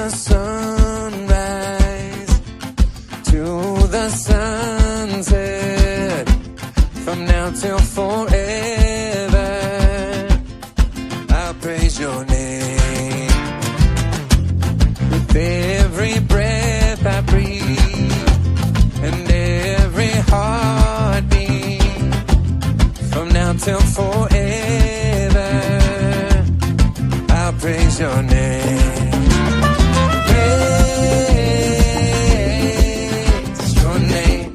the sunrise to the sunset, from now till forever, I'll praise your name. With every breath I breathe and every heartbeat, from now till forever, I'll praise your name. Praise your name,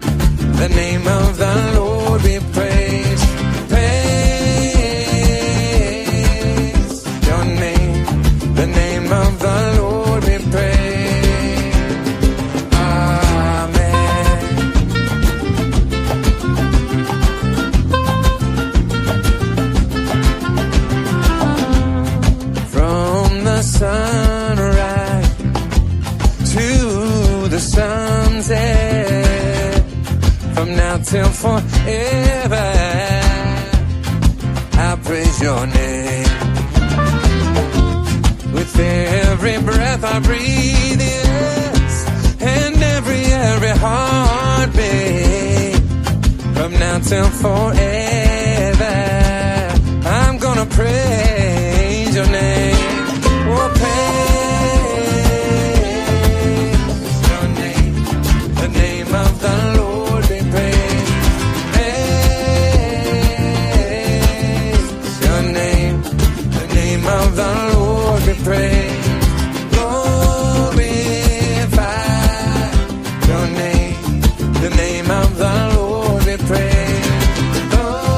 the name of the Lord we praise. Praise your name, the name of the Lord we praise. Amen. From the sunrise to the sunset, from now till forever, I'll praise your name. With every breath I breathe, yes, and every heartbeat, from now till forever, I'm gonna praise your name. Oh, praise your name, the name of the Lord we praise. Praise your name, the name of the Lord we praise. Glorify your name, the name of the Lord we praise. Glorify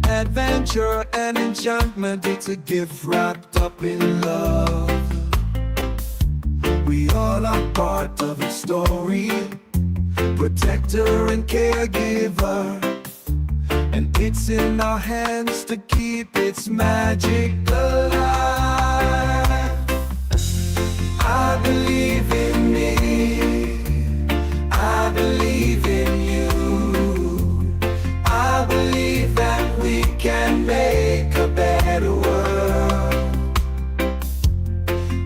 adventure and enchantment. It's a gift wrapped up in love. We all are part of its story, protector and caregiver, and it's in our hands to keep its magic alive. I believe in me, I believe in you, I believe that we can make a better world.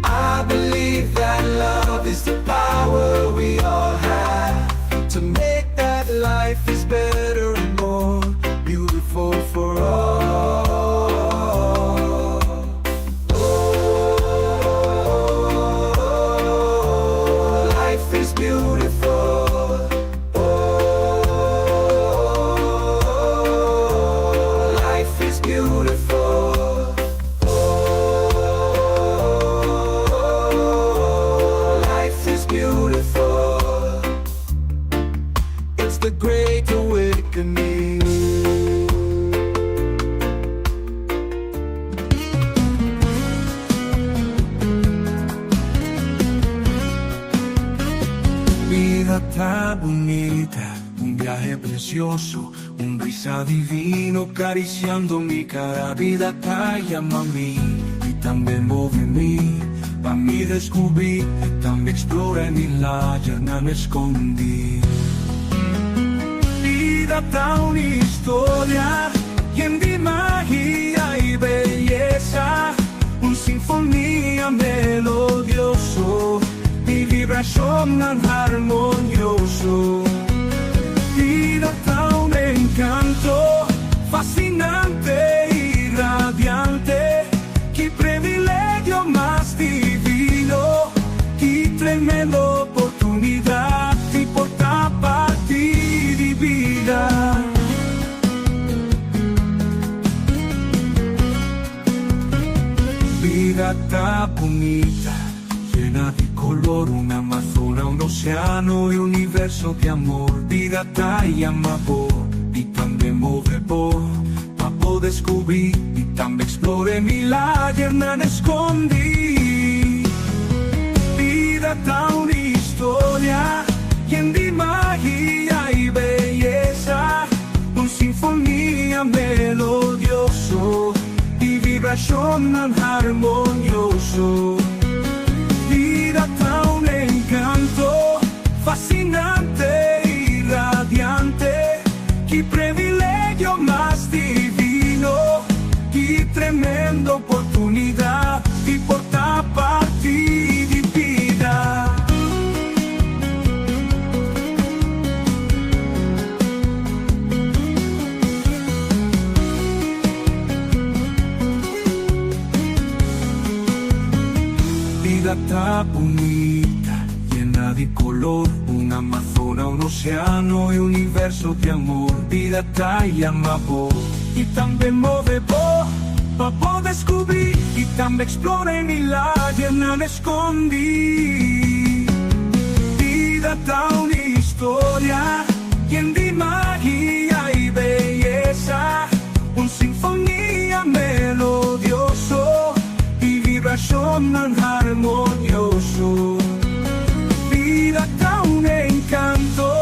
I believe that love is the power we all have to make that life is better and more beautiful for all. Oh, life is beautiful. Oh, life is beautiful. Oh, life is beautiful. It's the great awakening. Vida tan bonita, un viaje precioso, un brisa divino acariciando mi cara. Vida tan llama a mí y también muove mí. Pa' mí descubrí, también exploré mi la no me escondí. Vida tan una historia llena de magia y belleza, un sinfonía melodioso y vibración tan armonioso. Vida tan un encanto fascinante y radiante. Qué privilegio más divino, qué tremenda oportunidad y portar parte de vida. Vida tan bonita, llena de color, una amazona, un océano y un universo de amor. Vida tan llama por y también mueve por, pa' poder descubrir y también explore mi la no me escondí. Vida tan una historia llena de magia y belleza, un sinfonía melodioso y vibración tan armonioso. Vida tan un encanto fascinante y radiante. Qué privilegio más divino, qué tremenda oportunidad y portar parte de vida. Vida tan bonita, llena de color, una amazona, un océano y un universo de amor. Vida tan llama por y también mueve por, pa' poder descubrir y también explorar mi la no me escondí. Vida tan una historia llena de magia y belleza, un sinfonía melodioso y vibración tan armonioso. Vida tan un encanto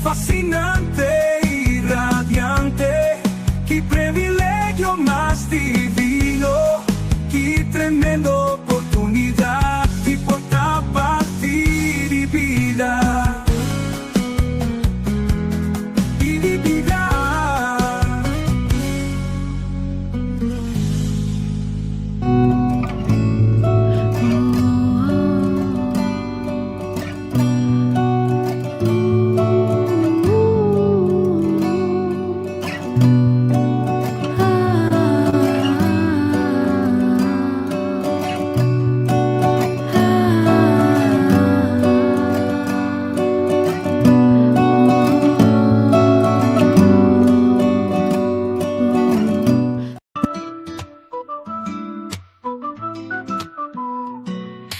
fascinante y radiante. Qué privilegio más divino, qué tremenda oportunidad y portar parte de vida. Y de vida.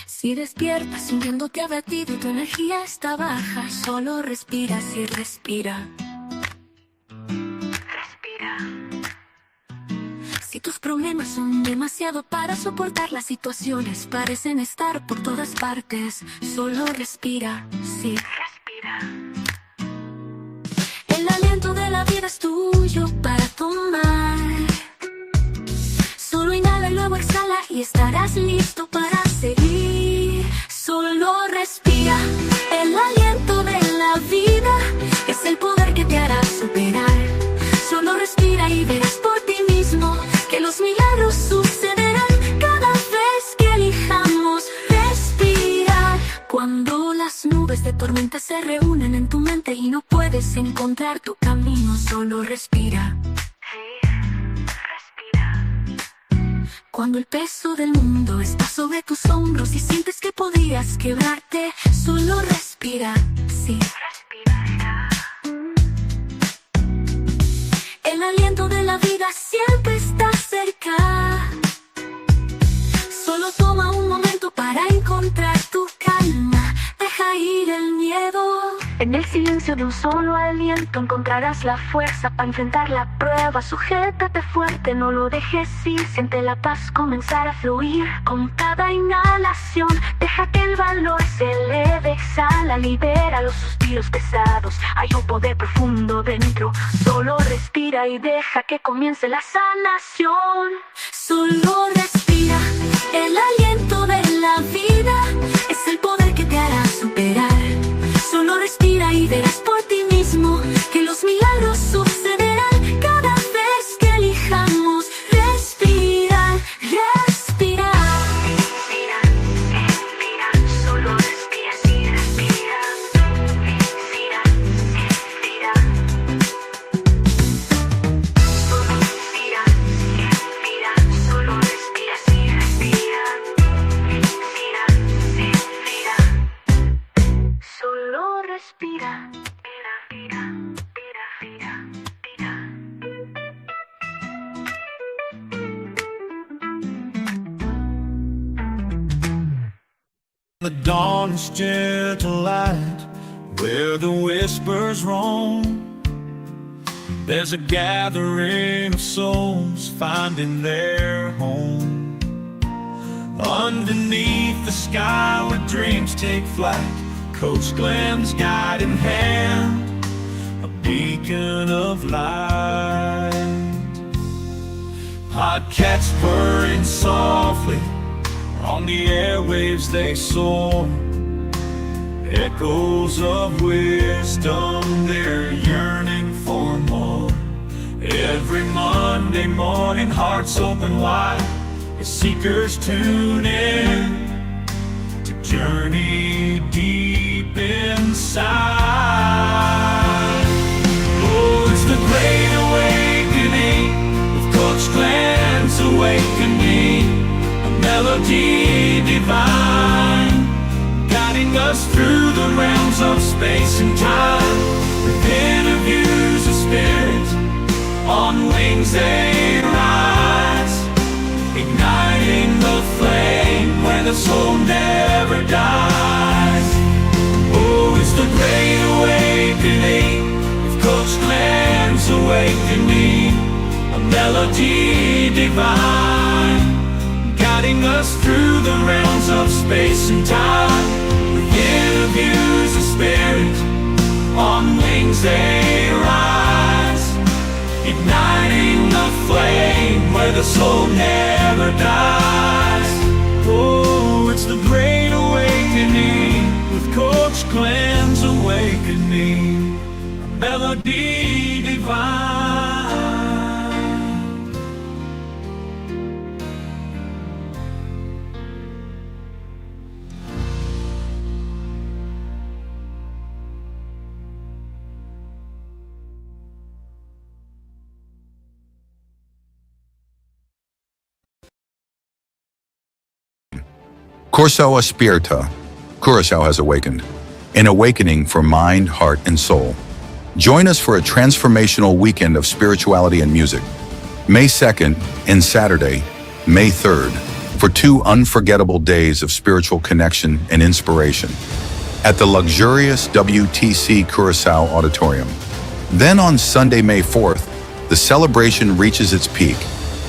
Si despiertas sintiéndote abatido y tu energía está baja, solo respiras y respira. Respira. Si tus problemas son demasiado para soportar, las situaciones parecen estar por todas partes, solo respira, sí, respira. El aliento de la vida es tuyo para tomar. Solo inhala y luego exhala y estarás listo para seguir. Solo respira. El aliento de la vida es el poder que te hará superar. Solo respira y verás por ti mismo que los milagros sucederán cada vez que elijamos respirar. Cuando las nubes de tormenta se reúnen en tu mente y no puedes encontrar tu camino, solo respira. Cuando el peso del mundo está sobre tus hombros y sientes que podrías quebrarte, solo respira, sí, respira. El aliento de la vida siempre está cerca. Solo toma un momento para encontrar tu calma. Deja ir el miedo. En el silencio de un solo aliento encontrarás la fuerza para enfrentar la prueba. Sujétate fuerte, no lo dejes ir. Siente la paz comenzar a fluir con cada inhalación. Deja que el valor se eleve, exhala, libera los suspiros pesados. Hay un poder profundo dentro. Solo respira y deja que comience la sanación. Solo respira. El aliento de la vida es el poder que te hará superar. Solo respira y verás por ti mismo que los milagros sucederán cada vez que elijamos respirar, respirar. Respira, respira, solo respira, sí, respira. Respira, respira. Solo respira, respira, solo respira, sí, respira. Respira, respira. Solo respira, respira, respira, respira. The dawn's gentle light, where the whispers roam. There's a gathering of souls finding their home. Underneath the sky where dreams take flight, Coach Glenn's guiding hand, a beacon of light. Podcasts purring softly, on the airwaves they soar. Echoes of wisdom, they're yearning for more. Every Monday morning, hearts open wide, as seekers tune in to journey deep inside. Oh, it's the great awakening, with Coach Glenn's awakening, a melody divine, guiding us through the realms of space and time, with interviews of spirit, on wings they rise, igniting the flame where the soul never dies. Oh, it's the great awakening, with Coach Glenn's awakening, a melody divine, guiding us through the realms of space and time, with interviews of spirit, on wings they rise, igniting the flame where the soul never dies. Oh, it's the great awakening, with Coach Glenn's awakening, a melody divine. Korsou Aspirta. Korsou has awakened. An awakening for mind, heart, and soul. Join us for a transformational weekend of spirituality and music. May 2nd and Saturday, May 3rd, for 2 unforgettable days of spiritual connection and inspiration at the luxurious WTC Korsou Auditorium. Then on Sunday, May 4th, the celebration reaches its peak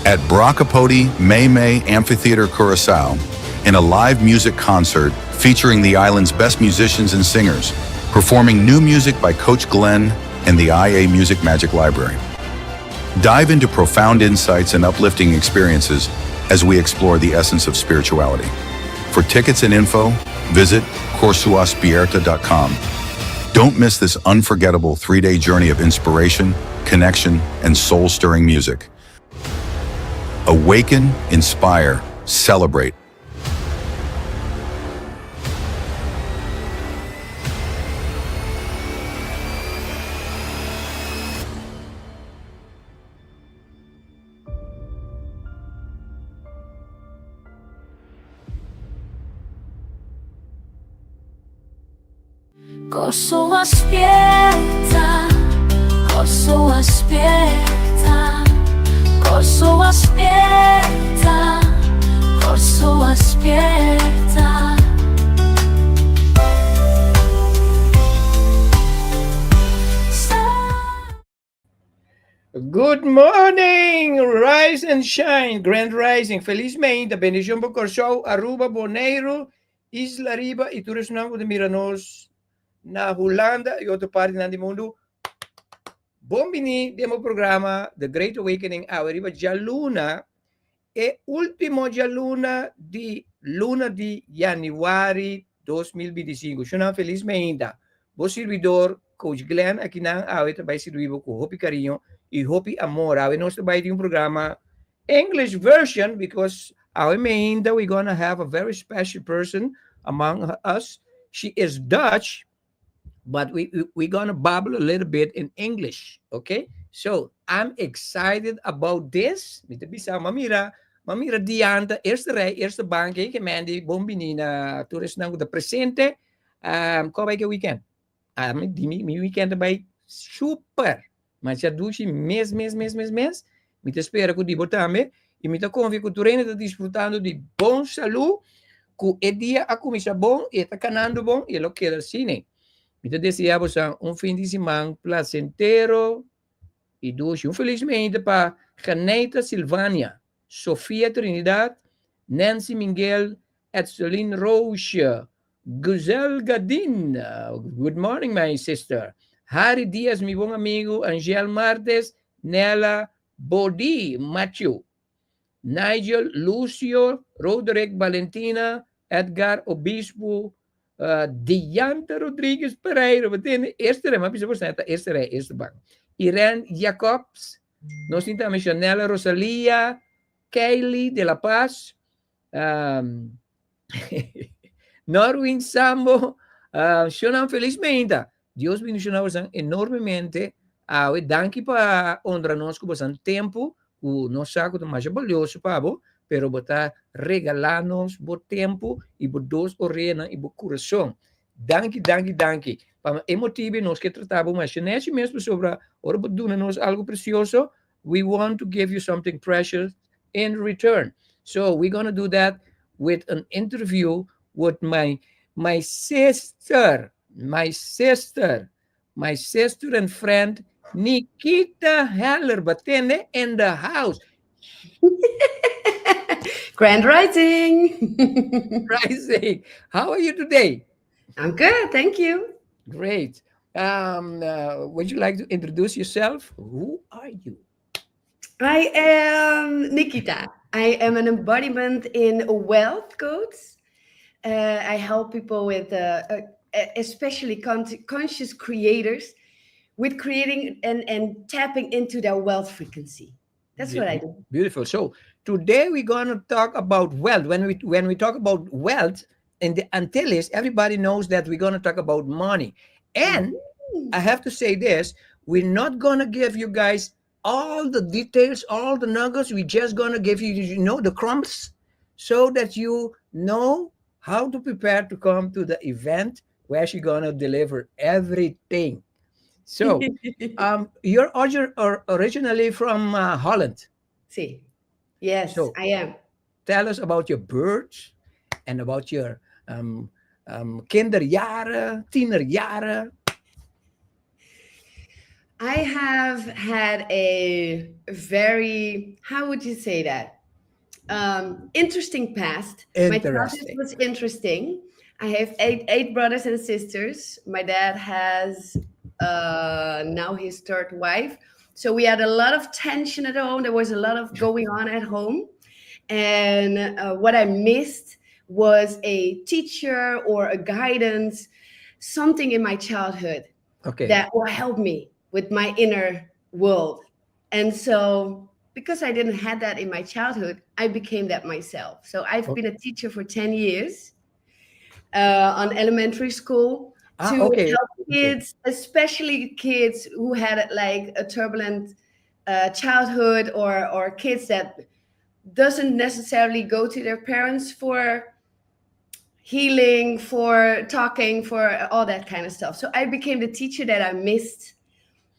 At Bracapodi May Amphitheater Korsou in a live music concert featuring the island's best musicians and singers, performing new music by Coach Glenn and the IA Music Magic Library. Dive into profound insights and uplifting experiences as we explore the essence of spirituality. For tickets and info, visit korsouaspierta.com. Don't miss this unforgettable 3-day journey of inspiration, connection, and soul-stirring music. Awaken, inspire, celebrate. Korsou aspierta, Korsou aspierta, Korsou aspierta, Korsou aspierta. Good morning, rise and shine, grand rising, felizmente, bendición por Korsou, Aruba, Bonaire, Isla Riba e todos nós de Miranos na Hulanda e outra parte do mundo. Bombini, demo programa The Great Awakening, arriba già luna e ultimo già luna di januari 2025. Sono felizmente, bo servidor, Coach Glenn, aqui na awet by servivo com hopi carinho e hopi amor. Awe nós by um programa English version because awe mainda we're gonna have a very special person among us. She is Dutch, but we're gonna babble a little bit in English, okay? So I'm excited about this. Mita bisa mamira dianta eerste rij, eerste bank, que mandi bombinina toerist nang de presente. Kom bij weekend. Mi weekend bij super. Mas já duche mês. Mita espera que o dibo também. E mita convi que o treino está desfrutando de bom saúde, que o dia a comida bom, e está canando bom, e lo queda assim. Mita deseamos fim de semana placentero e duche felizmente para Janeta Silvânia, Sofia Trinidad, Nancy Miguel, Edseline Rocha, Guzel Gadin. Good morning, my sister. Harry Diaz, mi bom amigo. Angel Martes, Nela Bodi, Matthew, Nigel, Lucio, Roderick Valentina, Edgar Obispo, Dianta Rodriguez Pereira. Meteen eerste rij, maar eerste rij, eerste bank. Irene Jacobs, nós temos Chanela Rosalia, Kaylee de la Paz, Norwin Sambo, Shonan felizmente. Deus bendicionamos enormemente. Danke para onde nós com tempo, o nosso saco de mais valioso para pero botar regalar-nos o tempo e o dois orena e o coração. Danke. Para emotivo nós que tratamos, mas nesse mesmo sobre ora nos algo precioso, we want to give you something precious in return. So we're going to do that with an interview with my sister and friend Nikita Heller, batende in the house. Grand rising. Rising. How are you today? I'm good, thank you. Great. Would you like to introduce yourself? Who are you? I am Nikita. I am an embodiment in wealth codes. I help people with, especially conscious creators, with creating and tapping into their wealth frequency. That's what I do. Beautiful. So today we're going to talk about wealth. When we talk about wealth in the Antilles, everybody knows that we're going to talk about money. And I have to say this, we're not going to give you guys all the details, all the nuggets. We're just going to give you, the crumbs so that you know how to prepare to come to the event where she's going to deliver everything. So you're originally from Holland. See, yes, so I am. Tell us about your birth and about your kinderjaren, tienerjaren. I have had a very, how would you say that? Interesting past. My childhood Interesting. was interesting. I have eight brothers and sisters. My dad has now his third wife. So we had a lot of tension at home. There was a lot of going on at home. And what I missed was a teacher or a guidance, something in my childhood Okay. that will help me with my inner world. And so, because I didn't have that in my childhood, I became that myself. So I've O- been a teacher for 10 years on elementary school Ah, to okay. help Okay. kids, especially kids who had like a turbulent childhood, or kids that doesn't necessarily go to their parents for healing, for talking, for all that kind of stuff. So I became the teacher that I missed.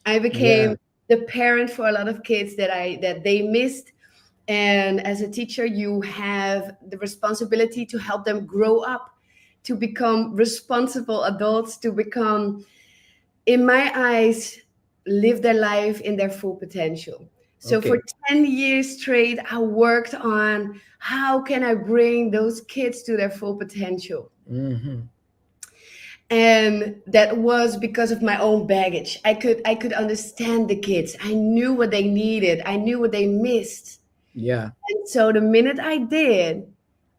I Yeah. became the parent for a lot of kids that they missed. And as a teacher, you have the responsibility to help them grow up, to become responsible adults, to become, in my eyes, live their life in their full potential. So for Okay. 10 years straight, I worked on how can I bring those kids to their full potential. Mm-hmm. And that was because of my own baggage. I could understand the kids. I knew what they needed. I knew what they missed. Yeah. And so the minute I did,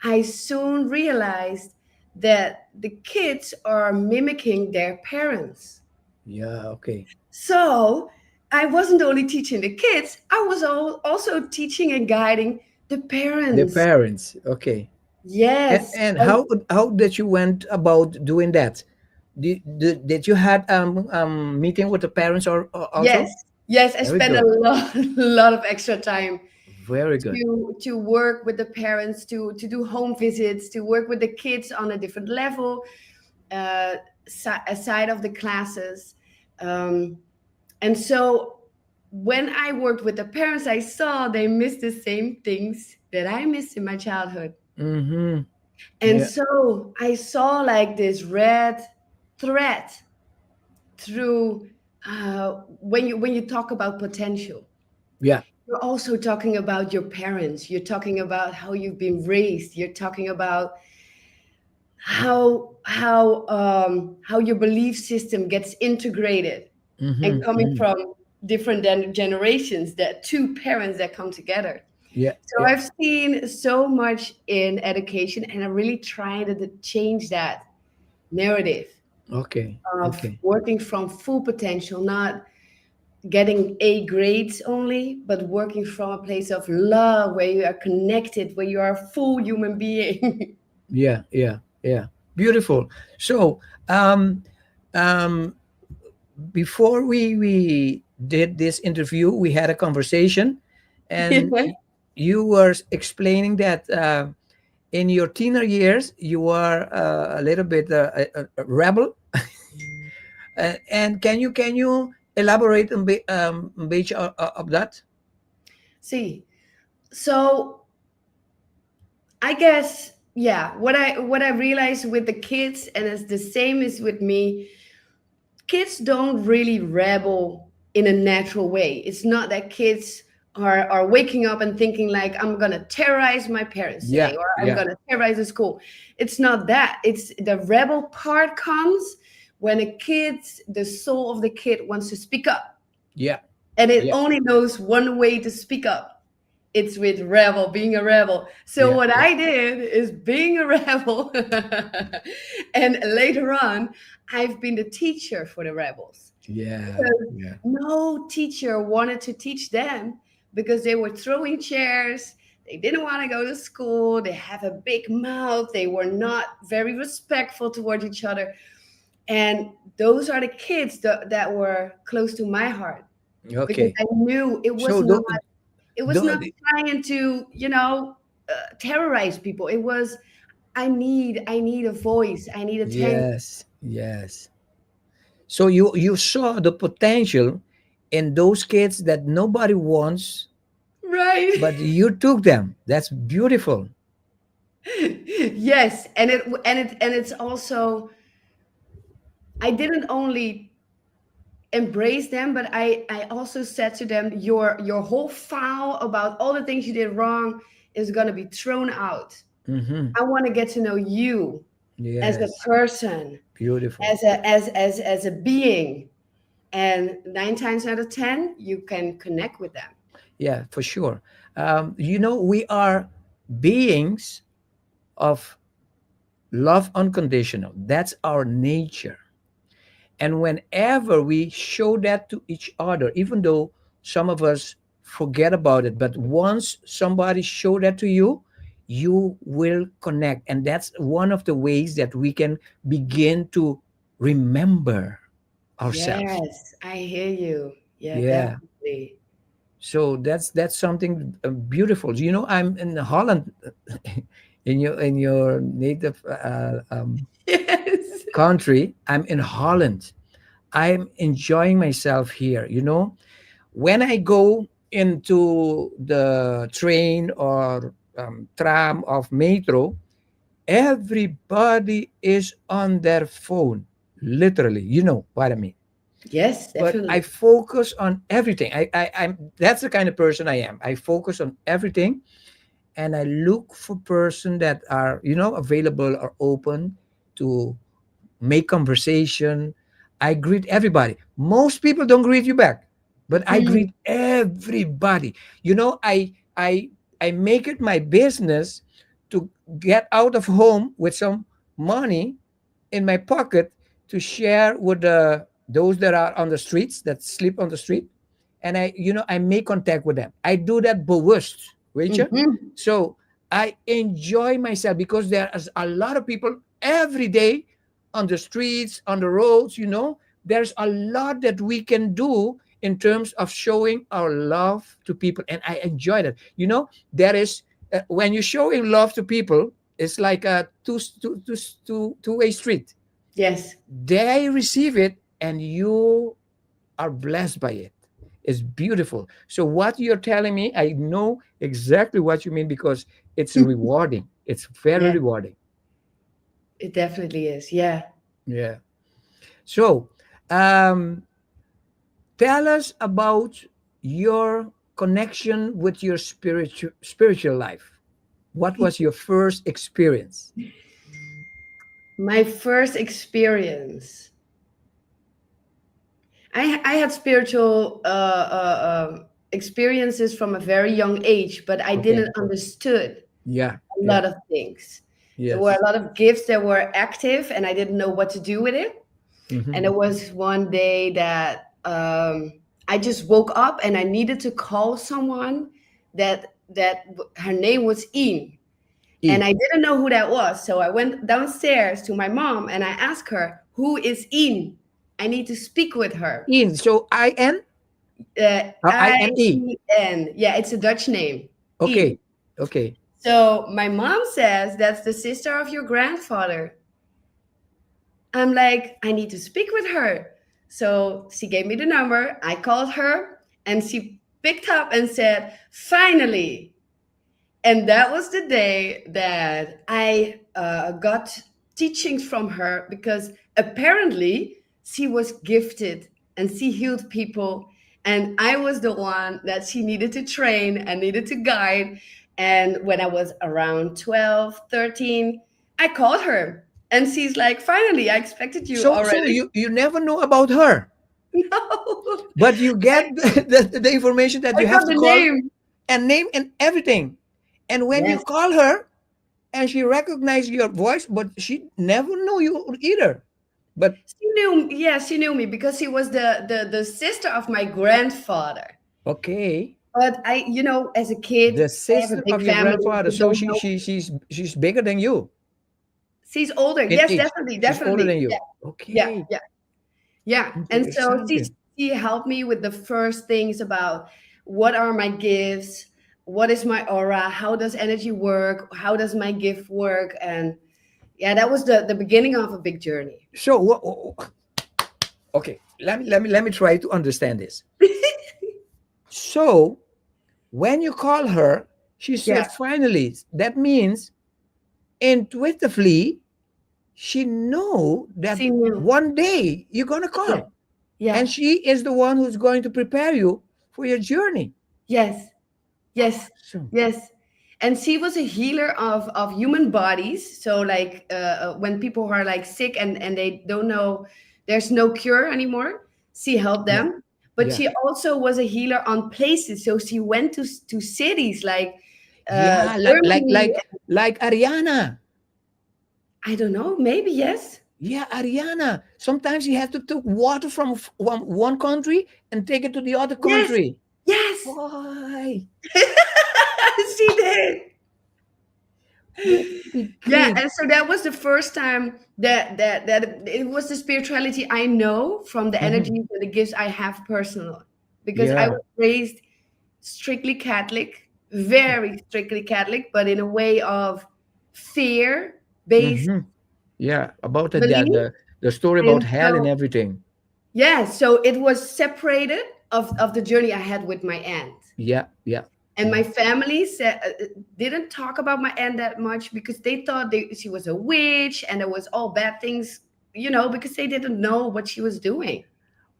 I soon realized that the kids are mimicking their parents. Yeah. Okay. So I wasn't only teaching the kids, I was also teaching and guiding the The parents. parents. Okay. Yes. And And how did you went about doing that? Did you had meeting with the parents or yes, also? yes, I Very spent a good. lot, lot of extra time Very good. to work with the parents, to do home visits, to work with the kids on a different level, uh, aside of the classes. Um, and so when I worked with the parents, I saw they missed the same things that I missed in my childhood. Mm-hmm. And Yeah. so I saw like this red thread through when you talk about potential. Yeah. You're also talking about your parents. You're talking about how you've been raised. You're talking about how your belief system gets integrated, and Mm-hmm. coming Mm-hmm. from different generations, that two parents that come together. Yeah. So Yeah. I've seen so much in education, and I'm really trying to change that narrative Okay. of Okay. working from full potential, not getting A grades only, but working from a place of love where you are connected, where you are a full human being. Yeah. Yeah. Yeah. Beautiful. So, um, um, before we did this interview, we had a conversation, and Yeah. you were explaining that in your teener years you were a little bit a rebel. And can you elaborate a bit of that? See, so I guess, yeah, what I realized with the kids, and it's the same as with me, kids don't really rebel in a natural way. It's not that kids are waking up and thinking like, I'm gonna terrorize my parents Yeah. today, or I'm Yeah. gonna terrorize the school. It's not that. It's the rebel part comes when the soul of the kid wants to speak up, Yeah. and it Yeah. only knows one way to speak up. It's with rebel, being a rebel. So Yeah. what Yeah. I did is being a rebel. And later on, I've been the teacher for the rebels. Yeah. Because Yeah. no teacher wanted to teach them, because they were throwing chairs. They didn't want to go to school. They have a big mouth. They were not very respectful towards each other. And those are the kids that were close to my heart, because Okay. I knew it was So not it was do, not trying to terrorize people. It was, I need a voice, I need attention. yes. Yes. So you saw the potential in those kids that nobody wants, Right. but you took them. That's beautiful. Yes, and it's also, I didn't only embrace them, but I also said to them, your whole file about all the things you did wrong is going to be thrown out. Mm-hmm. I want to get to know you as a Yes. person, Beautiful. as a being, and 9 times out of 10 you can connect with them. Yeah, for sure. We are beings of love unconditional. That's our nature. And whenever we show that to each other, even though some of us forget about it, but once somebody show that to you, you will connect. And that's one of the ways that we can begin to remember ourselves. Yes, I hear you. Yeah, Yeah. definitely. So that's something beautiful. I'm in Holland, in your native Yes. country. I'm in Holland. I'm enjoying myself here. When I go into the train or tram of metro, everybody is on their phone, literally. You know what I mean. Yes, But I definitely. focus on everything. I'm that's the kind of person I am. I focus on everything, and I look for person that are available or open to make conversation. I greet everybody. Most people don't greet you back, but I Mm, greet everybody. I make it my business to get out of home with some money in my pocket to share with those that are on the streets, that sleep on the street, and I make contact with them. I do that bewusst, Rachel. mhm. So I enjoy myself because there is a lot of people every day on the streets, on the roads. There's a lot that we can do in terms of showing our love to people, and I enjoy that. There is when you're showing love to people, it's like a two-way street. Yes. They receive it, and you are blessed by it. It's beautiful. So what you're telling me, I know exactly what you mean because it's rewarding. It's very Yeah, rewarding. it definitely is. Yeah. Yeah. So, um, tell us about your connection with your spiritual life. What was your first experience? My first experience. I had spiritual experiences from a very young age, but I Okay. didn't understood Yeah. a Yeah. lot of things. There were Yes. a lot of gifts that were active, and I didn't know what to do with it. And Mm-hmm. it was one day that I just woke up and I needed to call someone that her name was Ian, and E. I didn't know who that was. So I went downstairs to my mom and I asked her, "Who is Ian? I need to speak with her." In. So IN or INE. Ien. Yeah, it's a Dutch name. Ian. Okay. Okay. So my mom says that's the sister of your grandfather. I'm like, I need to speak with her. So she gave me the number. I called her and she picked up and said, "Finally." And that was the day that I got teachings from her, because apparently she was gifted and she healed people. And I was the one that she needed to train and needed to guide. And when I was around 12, 13, I called her and she's like, "Finally, I expected you So already." you never know about her, No, but you I, get the information that I you have got to the call name. and name and everything. And when you Yes. call her and she recognized your voice, but she never knew you either. But She knew, yeah, she knew me because she was the sister of my grandfather. okay, But as a kid, the I have a sister big of your family grandfather. who So don't she know. she she's bigger than you She's older. in Yes, age. definitely, She's older definitely. than Yeah, you. yeah, Okay, yeah, yeah. And so interesante. she helped me with the first things about what are my gifts, what is my aura, how does energy work, how does my gift work, and yeah, that was the beginning of a big journey. So okay, let me try to understand this. So when you call her, she Yeah, said finally. That means intuitively she know that she knew. one day you're gonna Yeah, call. Yeah. And she is the one who's going to prepare you for your journey. Yes. Yes. So, Yes. And she was a healer of human bodies. So like when people are like sick and they don't know, there's no cure anymore, she helped yeah, them. But yeah, she also was a healer on places. So she went to cities like yeah, Germany. like Ariana. I don't know, maybe yes. Yeah, Ariana. Sometimes you have to take water from one country and take it to the other Yes. country. Yes. Why? She did. What the Yeah, kid? and so that was the first time that it was the spirituality I know from the Mhm. energies and the gifts I have personal, because I Yeah. was raised strictly Catholic, very strictly Catholic, but in a way of fear based Hmm. Yeah. About belief. the story about And hell and so everything. yeah, so it was separated of the journey I had with my aunt. Yeah. Yeah. And Yeah. my family said, didn't talk about my aunt that much because they thought she was a witch and it was all bad things, because they didn't know what she was doing.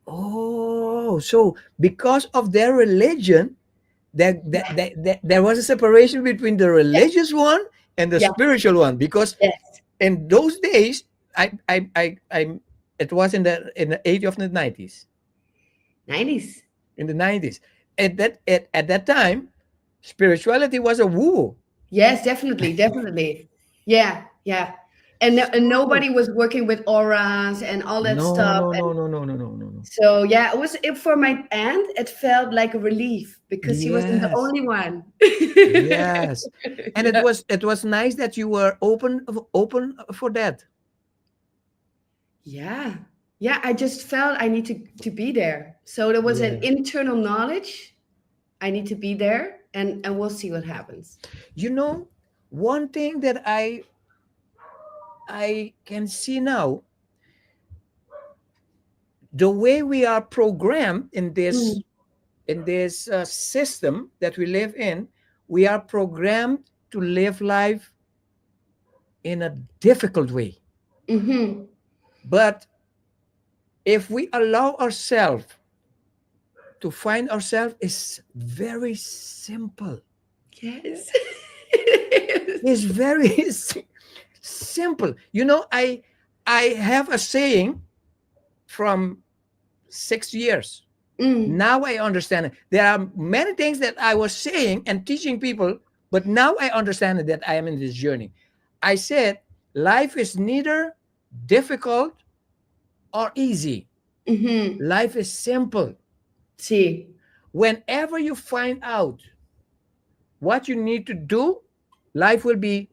Oh, so because of their religion, there was a separation between the Yeah, religious one and the yeah, spiritual one. Because yes. in those days, it was in the age of the 90s, 90s. in the 90s. At that time, spirituality was a woo. Yes, definitely, definitely. Yeah, yeah. And So nobody was working with auras and all that no, stuff. no, And no, no, no, no, no, no, no. so, yeah, for my aunt, it felt like a relief because she wasn't the Yes, only one. yes, and Yeah. it was nice that you were open for that. Yeah. Yeah. I just felt I need to be there. So there was an Yeah. internal knowledge. I need to be there and we'll see what happens. You know, one thing that I can see now, the way we are programmed Mm, in this system that we live in, we are programmed to live life in a difficult way. mm-hmm. But if we allow ourselves to find ourselves, is very simple. Yes. It's very simple. You know, I have a saying from 6 years. Mm, Now I understand it. There are many things that I was saying and teaching people, but now I understand it, that I am in this journey. I said, life is neither difficult or easy. mm-hmm. Life is simple. See. Whenever you find out what you need to do, life will be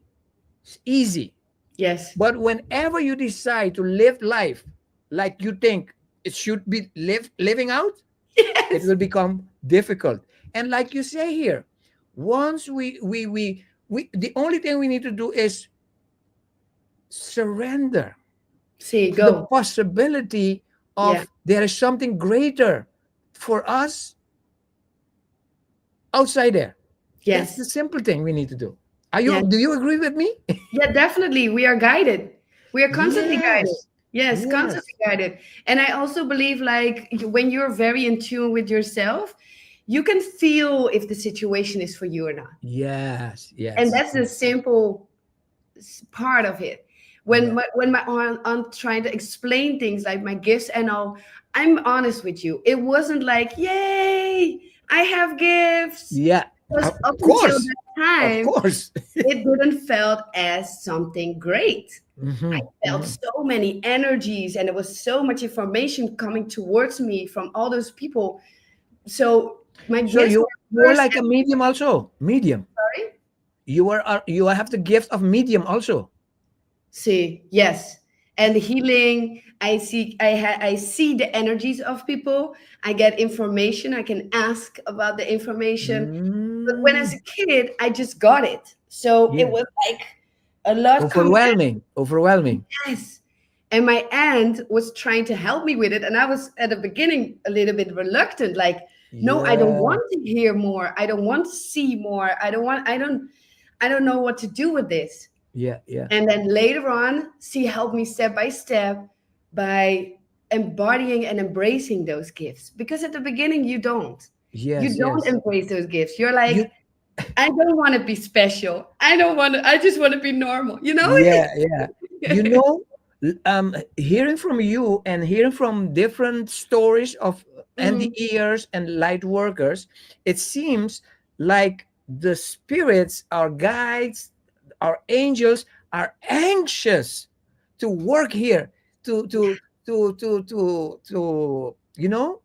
easy. Yes. But whenever you decide to live life like you think it should be living out, it Yes. will become difficult. And like you say here, once we the only thing we need to do is surrender See. to the Go. possibility Yeah. of there is something greater for us outside there. That's the Yes. simple thing we need to do. Are you Yes. Do you agree with me? Yeah, definitely. We are guided. We are constantly guided. Yes. Yes, constantly Yes. guided. And I also believe like when you're very in tune with yourself, you can feel if the situation is for you or not. Yes. And Yes. that's the simple part of it. Yeah. When my aunt trying to explain things like my gifts and all, I'm honest with you. It wasn't like, yay, I have gifts. Yeah. Because Of up until course. that Of time, course. it didn't felt as something great. I Mhm, felt mhm. so many energies and there was so much information coming towards me from all those people. So my So gifts you were are first like a medium also. Medium. sorry. You have the gift of medium also. See, yes. And healing, I see the energies of people. I get information. I can ask about the information. But when as Mm, a kid, I just got it. So it yeah. was like a lot coming. Overwhelming. Overwhelming. Yes. And my aunt was trying to help me with it. And I was at the beginning a little bit reluctant, like, no, I don't Yeah. want to hear more. I don't want to see more. I don't know what to do with this. Yeah. Yeah. And then later on, she helped me step by step by embodying and embracing those gifts, because at the beginning you don't. You Yes, don't yes. embrace those gifts. You're You, like, I don't want to be special. I don't want to. I just want to be normal. You know? yeah, yeah. You know, hearing from you and hearing from different stories of and the Mm, ears and light workers, it seems like the spirits, our guides, our angels are anxious to work here, to to to you know,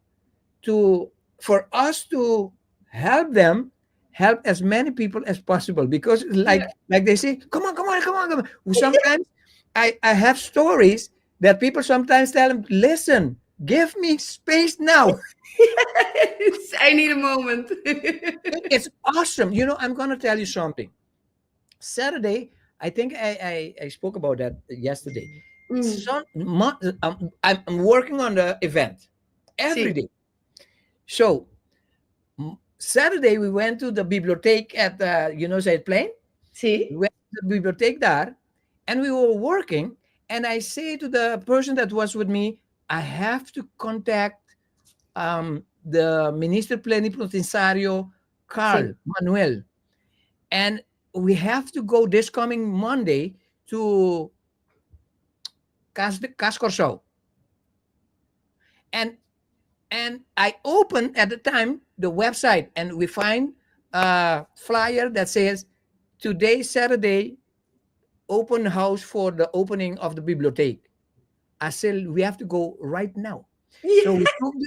to for us to help them, help as many people as possible, because yeah. like they say, come on, come on, come on, come on. Sometimes I have stories that people sometimes tell them, listen, give me space now. Yes, I need a moment. It's awesome. You know, I'm going to tell you something. Saturday, I think I spoke about that yesterday. Mm, I'm working on the event every see, day. So Saturday we went to the bibliothèque at Said Plain. We see, went to the bibliothèque there, and we were working. And I say to the person that was with me, I have to contact the Minister Plenipotensario see. Carl Manuel, and we have to go this coming Monday to Korsou. And I opened at the time the website, and we find a flyer that says today Saturday open house for the opening of the bibliothèque. I said we have to go right now. So Yeah.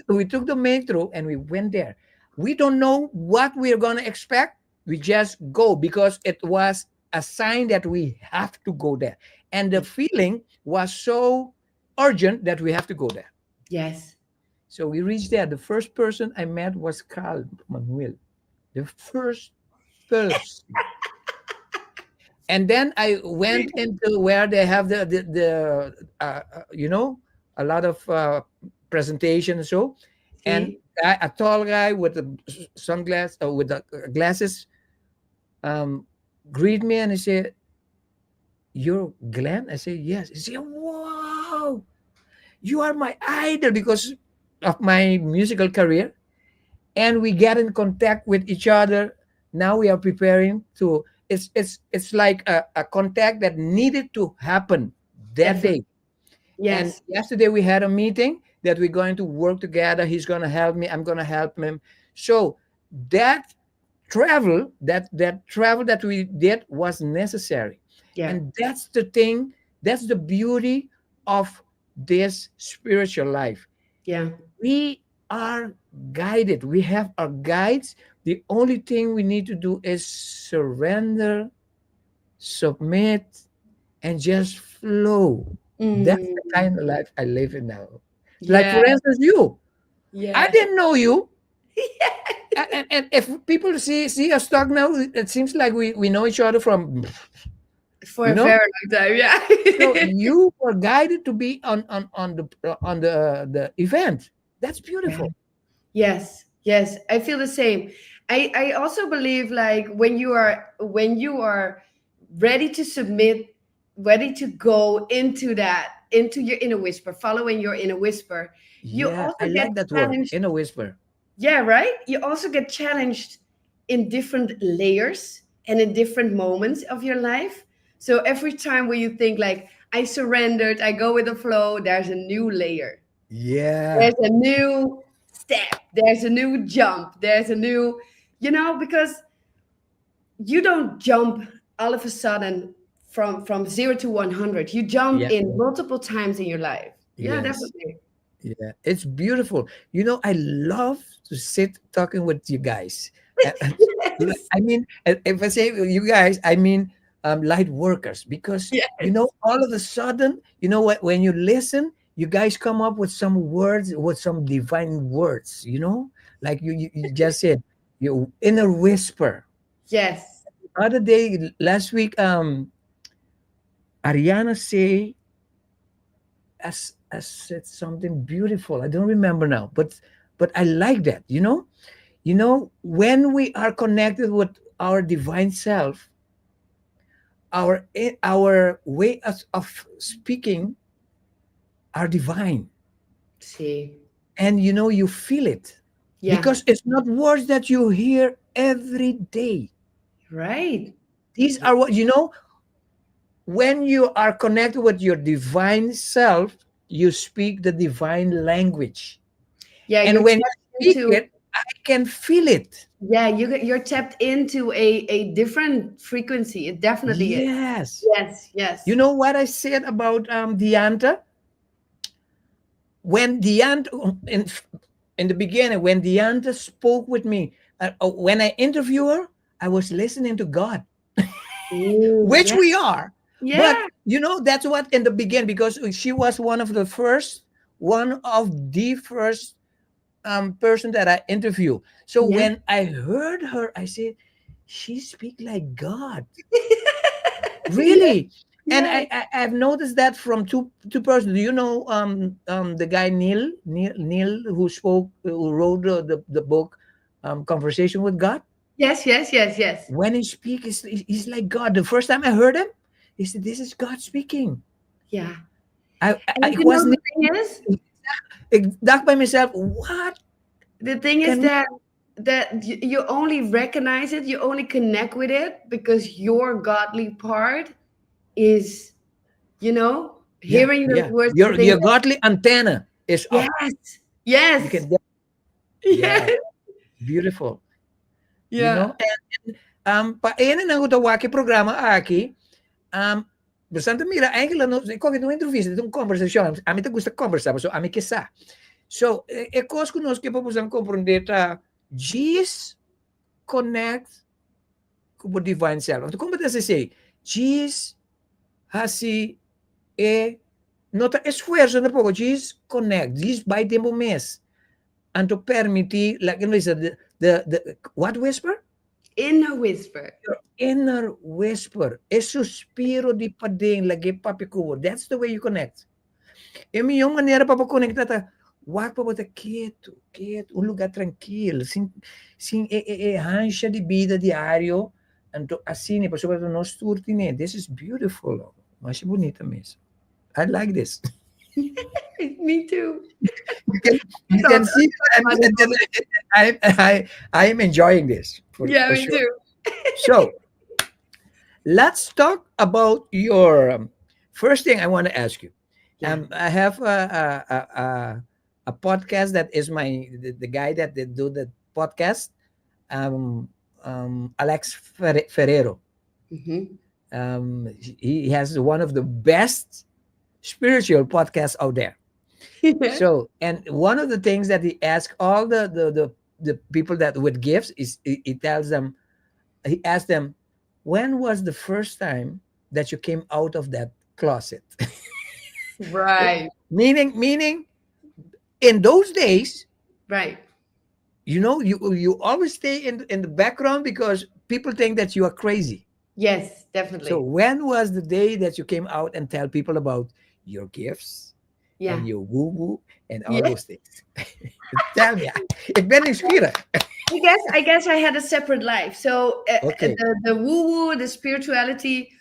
we took the metro and we went there. We don't know what we're gonna expect. We just go because it was a sign that we have to go there. And the feeling was so urgent that we have to go there. Yes. So we reached there. The first person I met was Carl Manuel. The first person. And then I went into where they have a lot of presentation and so, and See. a tall guy with the sunglass with the glasses um, greet me and he said, "You're Glenn?" I said, "Yes." He said, "Wow, you are my idol because of my musical career." And we get in contact with each other. Now we are preparing to. It's like a contact that needed to happen that Definitely. day. And Yes. yesterday we had a meeting that we're going to work together. He's going to help me. I'm going to help him. So that that travel that we did was necessary, Yeah. and that's the thing. That's the beauty of this spiritual life. Yeah. We are guided. We have our guides. The only thing we need to do is surrender, submit, and just flow. That's the Mm, kind of life I live in now. Like, yeah. for instance, you. I Yes. didn't know you. And if people see us talk now, it seems like we know each other from, For you a know. very long time. Yeah. So you were guided to be on the event. That's Yeah. beautiful. Yes. Yes. I feel the same. I also believe like when you are ready to submit, ready to go into that, into your inner whisper, following your inner whisper, you Yeah, also I get like that word, challenged. in a whisper. Yeah, right? You also get challenged in different layers and in different moments of your life. So every time where you think like I surrendered, I go with the flow, there's a new layer. Yeah. There's a new step, there's a new jump, there's a new, because you don't jump all of a sudden from 0 to 100. You jump Yeah. in multiple times in your life. Yeah, Yes. definitely. Yeah. It's beautiful. You know, I love to sit talking with you guys. Yes. I mean, if I say you guys, I mean light workers, because Yes. all of a sudden, you know what, when you listen, you guys come up with some words, with some divine words, like you just said, you inner whisper. Yes. Other day, last week, Ariana as said something beautiful. I don't remember now, but I like that. When we are connected with our divine self, our way of speaking are divine. See. And you feel it, Yeah. because it's not words that you hear every day. Right. These are what when you are connected with your divine self, you speak the divine language. Yeah, And you're when you tapped speak into. it, I can feel it. Yeah, you're tapped into a different frequency. It definitely is. Yes. Yes, You yes. know what I said about Dianta? When Dianta, in the beginning, when Dianta spoke with me, when I interview her, I was listening to God, Ooh, which yeah, we are. But yeah, that's what in the beginning, because she was one of the first person that I interview. So yeah. when I heard her, I said, she speak like God. Yeah, Really? And yeah. I've noticed that from two persons. Do you know the guy Neil who wrote the book Conversation with God? Yes, yes, yes, yes. When he speaks, he's like God. The first time I heard him, he said, "This is God speaking." Yeah. I And you know was the thing is, duck by myself. What the thing is can? that you only recognize it, you only connect with it because your godly part is, Yeah, hearing those yeah. words and Your thinking, godly antenna is up. yes, You yes, can. yes, Yeah, beautiful. yeah, Paene na utawaki programa aqui, bastante mira, eigenlijk no, ikaw itong entrevista, itong conversation, ami ta gusto conversa, so ami kisa. So, kos kunos que papusang comprendeta, G's connect com o divine self. Então, como você say, G's hasi nota esfuerzo na pouco, G's connect, G's by tempo mes, anto permitir, like, what whisper? in a whisper. Your inner whisper, e suspiro di pading lagi papikuwo. That's the way you connect. E minha maneira para conectar tá, wag pa bota quieto, quieto, um lugar tranquilo, sem rancha de vida diário. Então, assim, para sobre nós turti, né? This is beautiful. Mas é bonita mesmo. I like this. Me too. You can see that I am enjoying this Yeah, for me sure. too. So, let's talk about your first thing I want to ask you. Yeah. I have a podcast that is the guy that they do the podcast, um, Alex Ferrero. Hmm. He has one of the best spiritual podcasts out there. So, and one of the things that he asks all the people that with gifts is he tells them, he asks them, when was the first time that you came out of that closet? Right, Meaning, in those days, right. you always stay in the background because people think that you are crazy. Yes, So definitely. when was the day that you came out and tell people about your gifts Yeah. and your woo-woo and all Yeah. those things? Tell me. Ik ben nieuwsgierig. I guess I had a separate life. So Okay. the woo woo, the spirituality,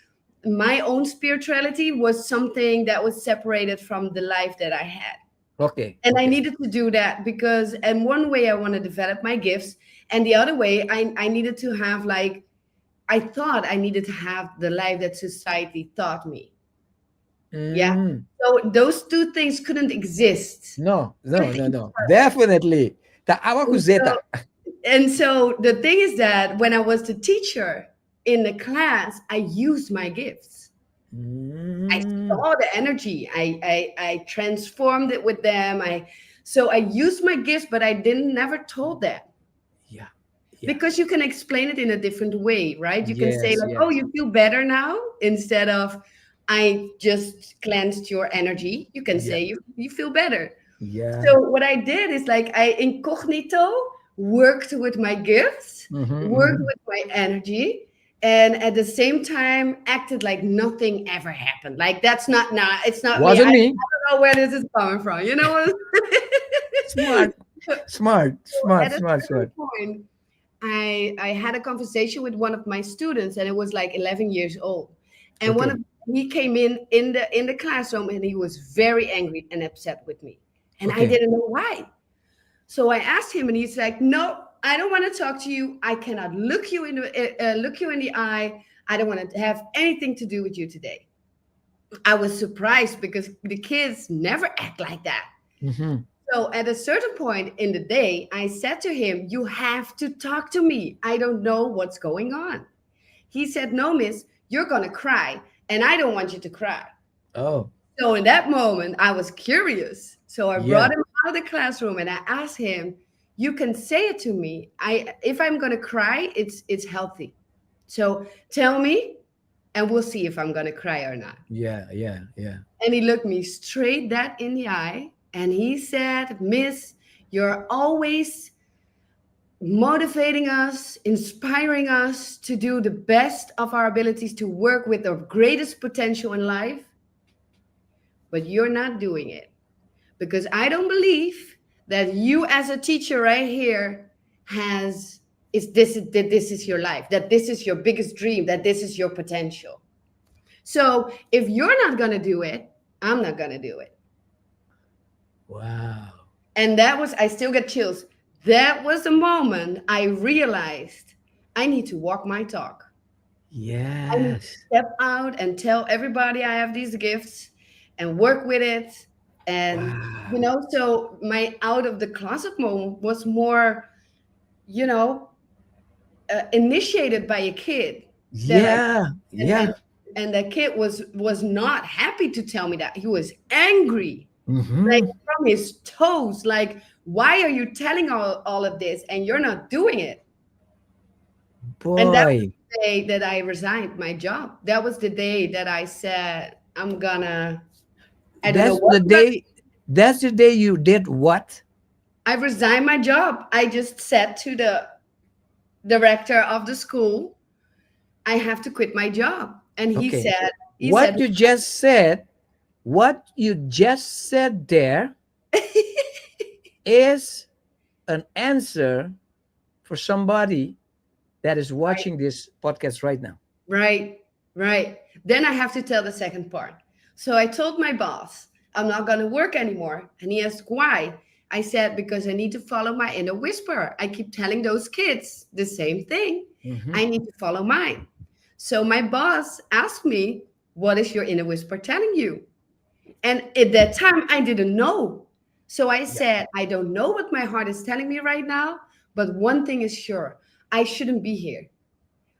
my own spirituality was something that was separated from the life that I had. Okay. And I Okay. needed to do that because, and one way I want to develop my gifts, and the other way I needed to have, like, I thought I needed to have the life that society taught me. Yeah. Mm. So those two things couldn't exist. No. Definitely. Taawa ko And zeta. so, and so the thing is that when I was the teacher in the class, I used my gifts. I Mm. saw the energy. I transformed it with them. So I used my gifts, but I didn't never told them. Yeah. Because you can explain it in a different way, right? You can say, Yes, like, oh, yes. you feel better now, instead of I just cleansed your energy. You can Yeah. say you feel better. Yeah. So what I did is, like, I incognito worked with my gifts, worked with my energy, and at the same time acted like nothing ever happened. Like, that's not, nah, it's not me. I Wasn't me. don't know where this is coming from. You know what? Smart. Smart. At a certain point, I had a conversation with one of my students, and it was like 11 years old. And Okay. he came in the classroom, and he was very angry and upset with me. And I Okay. didn't know why. So I asked him, and he's like, "No, I don't want to talk to you. I cannot look you in the eye. I don't want to have anything to do with you today." I was surprised because the kids never act like that. Mhm. So at a certain point in the day, I said to him, "You have to talk to me. I don't know what's going on." He said, "No, miss, you're going to cry, and I don't want you to cry." Oh, So in that moment, I was curious. So I yeah. brought him out of the classroom and I asked him, "You can say it to me. If I'm going to cry, it's healthy. So tell me, and we'll see if I'm going to cry or not." Yeah, yeah, yeah. And he looked me straight that in the eye and he said, "Miss, you're always motivating us, inspiring us to do the best of our abilities to work with the greatest potential in life, but you're not doing it because I don't believe that you as a teacher right here has is this that this is your life, that this is your biggest dream, that this is your potential. So if you're not going to do it, I'm not going to do it." Wow. And that was, I still get chills. That was the moment I realized I need to walk my talk. I need to Yes. step out and tell everybody I have these gifts and work with it. And, Wow. so my out of the closet moment was more, you know, initiated by a kid that I, Yeah, and, yeah. and the kid was not happy to tell me that. He was angry, like Mm-hmm. from his toes, like, "Why are you telling all of this and you're not doing it?" And that was Boy, the day that I resigned my job. That was the day that I said, I'm gonna, I don't know that's what, the day. That's the day you did what? I resigned my job. I just said to the director of the school, "I have to quit my job." And he Okay. said, he What said, you just said, what you just said there is an answer for somebody that is right, watching this podcast right now. right, right. Then I have to tell the second part. So I told my boss, "I'm not going to work anymore." And he asked why. I said, "Because I need to follow my inner whisper. I keep telling those kids the same thing. Mhm. I need to follow mine." So my boss asked me, "What is your inner whisper telling you?" And at that time, I didn't know. So I Yeah. said, "I don't know what my heart is telling me right now, but one thing is sure, I shouldn't be here.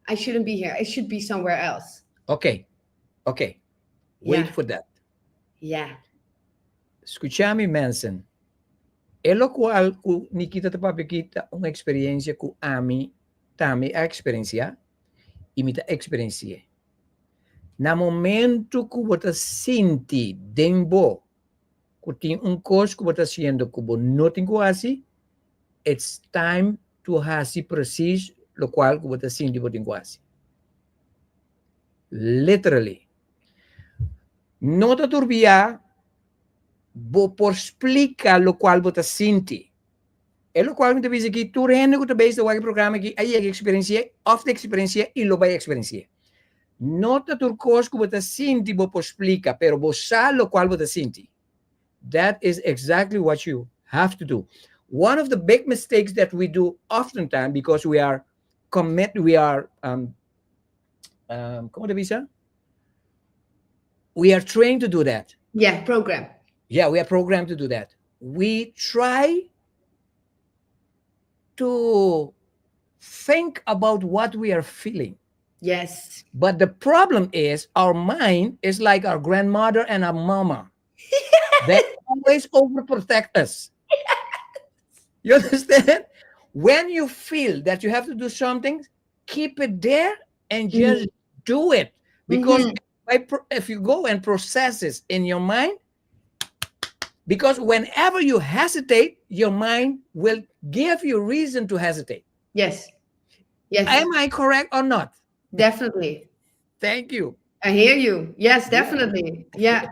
I shouldn't be here. I should be somewhere else." Okay. Okay. Wait Yeah, for that. yeah, Escúchame, Manson. É lo qual ku Nikita tapapikita uma experiência ku ami tami a experiência imita experiência. Na momento que você sente dembo que tem coisa que você haciendo que você não tem quase, it's time to fazer preciso lo qual que você sente que tem quase. Literally. Não te turbia, bo por explica lo qual você sente. É lo qual me diz aqui, tu rende que tu base do programa aqui, aí a experiência, of the experiência e lo vai experiência. Nota tu coisa que você sente, bo por explica, pero bo sabe lo qual você sente. That is exactly what you have to do. One of the big mistakes that we do oftentimes because we are ¿cómo te dice? We are trained to do that. yeah, program. Yeah, we are programmed to do that. We try to think about what we are feeling. Yes. But the problem is our mind is like our grandmother and our mama. They always overprotect us. You understand? When you feel that you have to do something, keep it there and just do it. Because Mhm. if you go and process this in your mind, because whenever you hesitate, your mind will give you reason to hesitate. Yes. Yes. Am I correct or not? Definitely. Thank you. I hear you. Yes, Yeah. definitely. Yeah.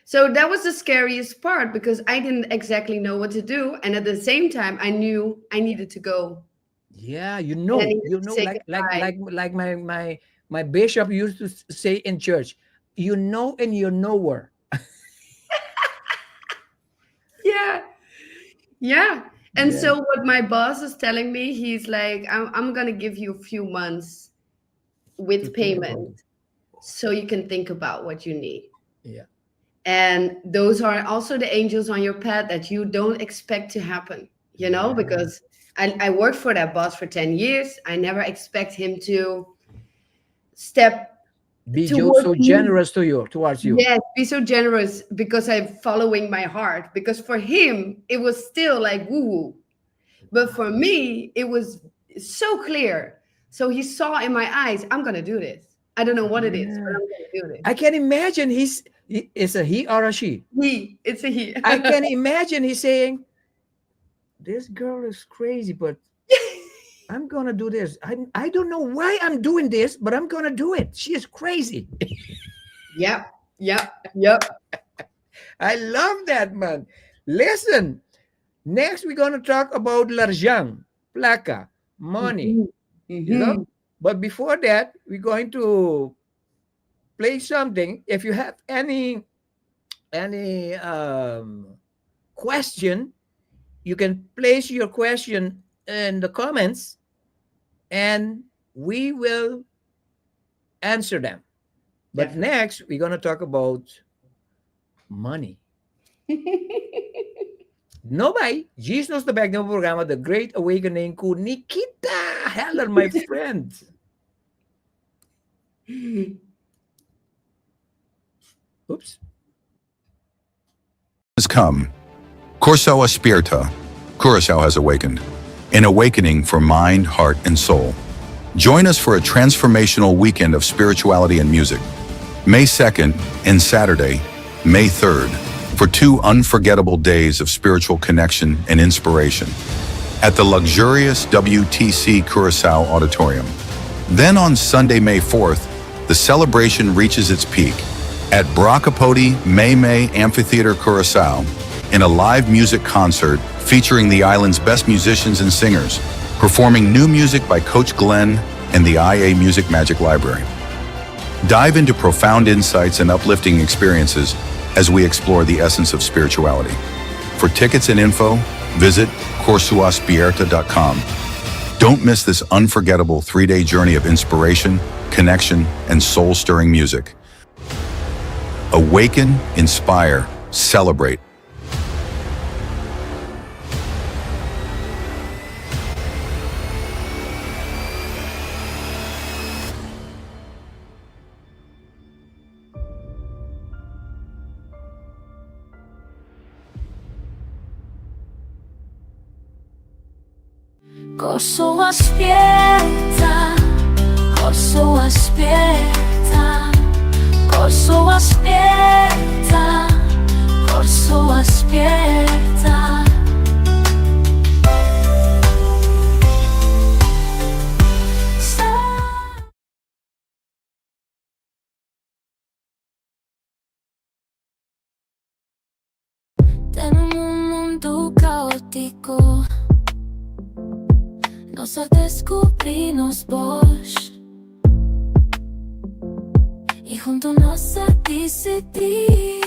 So that was the scariest part because I didn't exactly know what to do. And at the same time, I knew I needed to go. Yeah, And I needed to say goodbye. like my bishop used to say in church, you know and you're nowhere. Yeah. Yeah. And Yeah. so what my boss is telling me, he's like, I'm gonna give you a few months To with think about payment it. so you can think about what you need. Yeah. And those are also the angels on your path that you don't expect to happen, Yeah. because I worked for that boss for 10 years. I never expect him to step Be towards so me. generous to you, towards you. Yes, be so generous because I'm following my heart. Because for him, it was still like woo woo. But for me, it was so clear. So he saw in my eyes, I'm going to do this. I don't know what it is, but Yeah. I'm going to do this. I can imagine it's a he or a she. It's a he. I can imagine he's saying, "This girl is crazy, but I'm gonna do this. I don't know why I'm doing this, but I'm gonna do it. She is crazy." Yep, yep, yep. I love that, man. Listen, next we're gonna talk about l'argent, placa, money. Mhm, You know, mhm. but before that, we're going to play something. If you have any question, you can place your question in the comments, and we will answer them. But Definitely. next, we're going to talk about money. Nobody, Jesus the Back ng programa, The Great Awakening ko, Nikita Heller, my friend. Oops. Has come. Korsou aspirta. Korsou has awakened. An awakening for mind, heart, and soul. Join us for a transformational weekend of spirituality and music. May 2nd and Saturday, May 3rd, for 2 unforgettable days of spiritual connection and inspiration at the luxurious WTC Curaçao Auditorium. Then on Sunday, May 4th, the celebration reaches its peak at Bracapodi May Amphitheater Curaçao in a live music concert featuring the island's best musicians and singers, performing new music by Coach Glenn and the IA Music Magic Library. Dive into profound insights and uplifting experiences as we explore the essence of spirituality. For tickets and info, visit korsouaspierta.com. Don't miss this unforgettable 3-day journey of inspiration, connection, and soul-stirring music. Awaken, inspire, celebrate. Korsou aspierta, Korsou aspierta, Korsou aspierta, Korsou aspierta. Tenemos un mundo caótico. Nos a descubrirnos vos y juntos nos a decidir.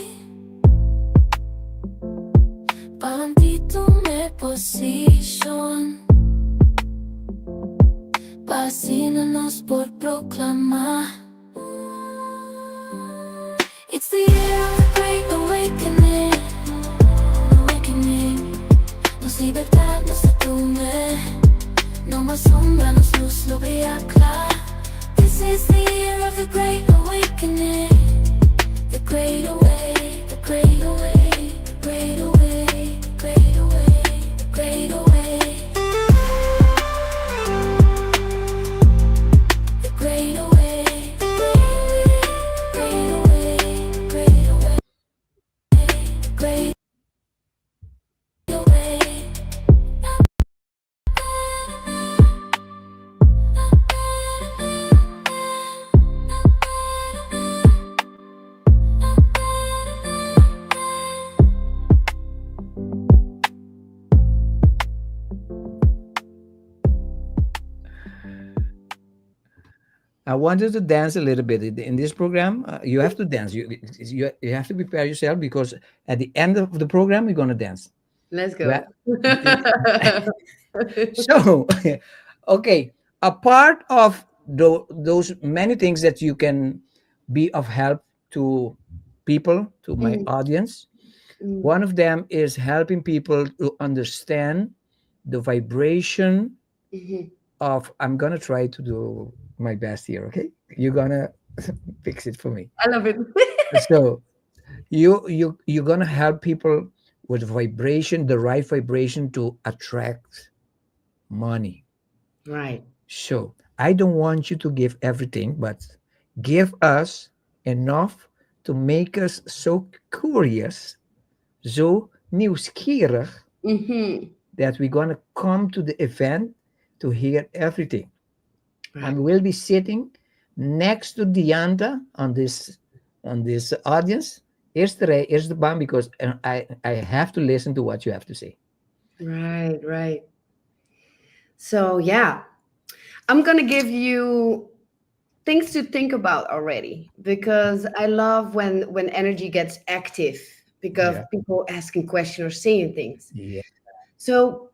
Para ti tú me position, fascínanos por proclamar. It's the year of the great awakening, awakening. Nos libertad, nos atume. No más sombra, nos luz, lo veía claro. This is the year of the great awakening. The great away, the great away, the great away, the great away, the great away. The great away, the great away, the great away, the great away. I want you to dance a little bit in this program. You have to dance. You have to prepare yourself because at the end of the program, we're going to dance. Let's Well, go. so, okay, a part of those many things that you can be of help to people, to my Mm, audience. mm, One of them is helping people to understand the vibration mhm. of. I'm gonna try to do my best here. Okay, you're gonna fix it for me. I love it. So you're gonna help people with vibration, the right vibration to attract money. Right. So I don't want you to give everything, but give us enough to make us so curious, so nieuwsgierig, Hmm. that we're gonna come to the event to hear everything. Right. And we'll be sitting next to Dianta on this audience. Here's the bomb, because I have to listen to what you have to say. Right. Right. So yeah, I'm gonna give you things to think about already because I love when energy gets active because Yeah. people asking questions or saying things. Yeah. So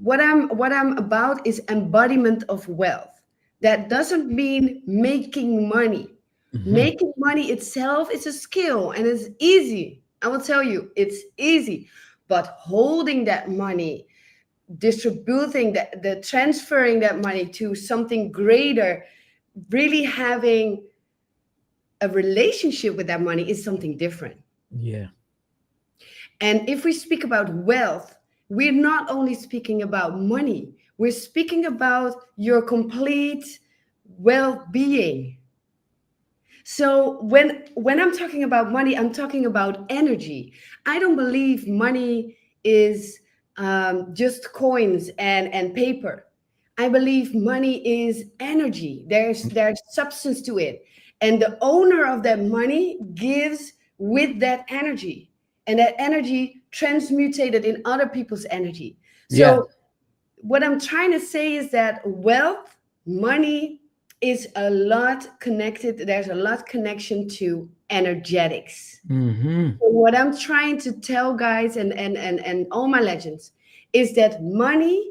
what I'm about is embodiment of wealth. That doesn't mean making money. Mhm. Making money itself is a skill and it's easy. I will tell you, it's easy. But holding that money, distributing that, the transferring that money to something greater, really having a relationship with that money is something different. Yeah. And if we speak about wealth, we're not only speaking about money, we're speaking about your complete well-being. So when I'm talking about money, I'm talking about energy. I don't believe money is just coins and paper. I believe money is energy. There's substance to it, and the owner of that money gives with that energy, and that energy transmutated in other people's energy. Yeah. So what I'm trying to say is that wealth, money is a lot connected. There's a lot connection to energetics. Mm-hmm. So what I'm trying to tell guys and all my legends is that money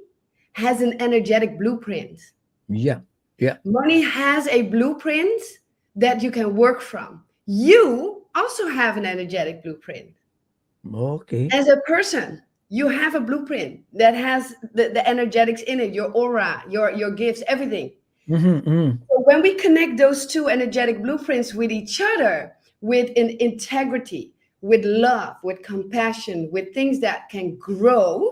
has an energetic blueprint. Yeah. Yeah. Money has a blueprint that you can work from. You also have an energetic blueprint. Okay. As a person, you have a blueprint that has the energetics in it, your aura, your gifts, everything. Mm-hmm. So when we connect those two energetic blueprints with each other, with an integrity, with love, with compassion, with things that can grow,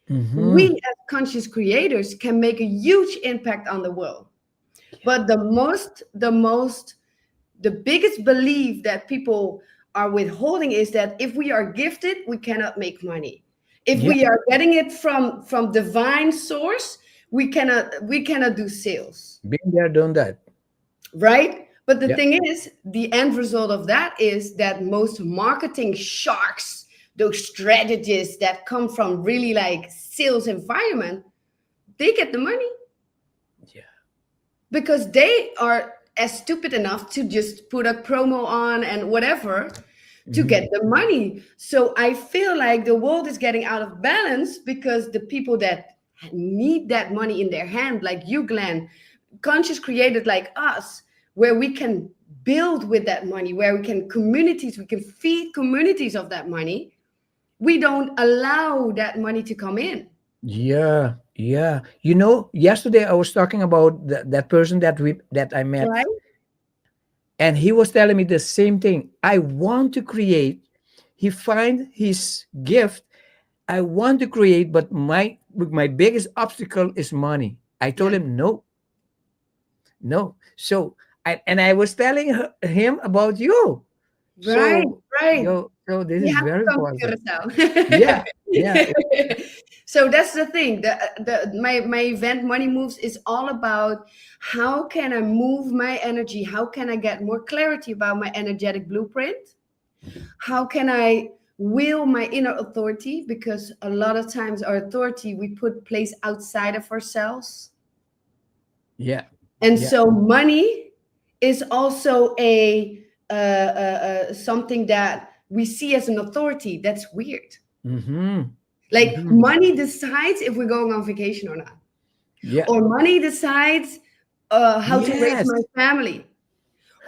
we Mm-hmm. as conscious creators can make a huge impact on the world. But the biggest belief that people are withholding is that if we are gifted, we cannot make money. If Yeah. we are getting it from divine source, we cannot do sales, Been there, done that. right? But the Yeah. thing is, the end result of that is that most marketing sharks, those strategists that come from really like sales environment, they get the money Yeah. because they are as stupid enough to just put a promo on and whatever to Mm-hmm. get the money. So I feel like the world is getting out of balance because the people that need that money in their hand, like you, Glenn, conscious created like us, where we can build with that money, where we can feed communities of that money. We don't allow that money to come in. Yeah. Yeah. Yesterday I was talking about that person that I met, Right? and he was telling me the same thing. I want to create. He find his gift. I want to create, but my biggest obstacle is money. I told Yeah. him no, no. So I was telling him about you. Right, So right. so this You is have to very come to important. Curaçao. Yeah, yeah, So that's the thing. My event Money Moves is all about how can I move my energy? How can I get more clarity about my energetic blueprint? How can I will my inner authority? Because a lot of times our authority we put place outside of ourselves. yeah, And yeah, so money is also a something that we see as an authority. That's weird. Mm-hmm. Like Mm-hmm. money decides if we're going on vacation or not, Yeah. or money decides how to raise Yes. my family,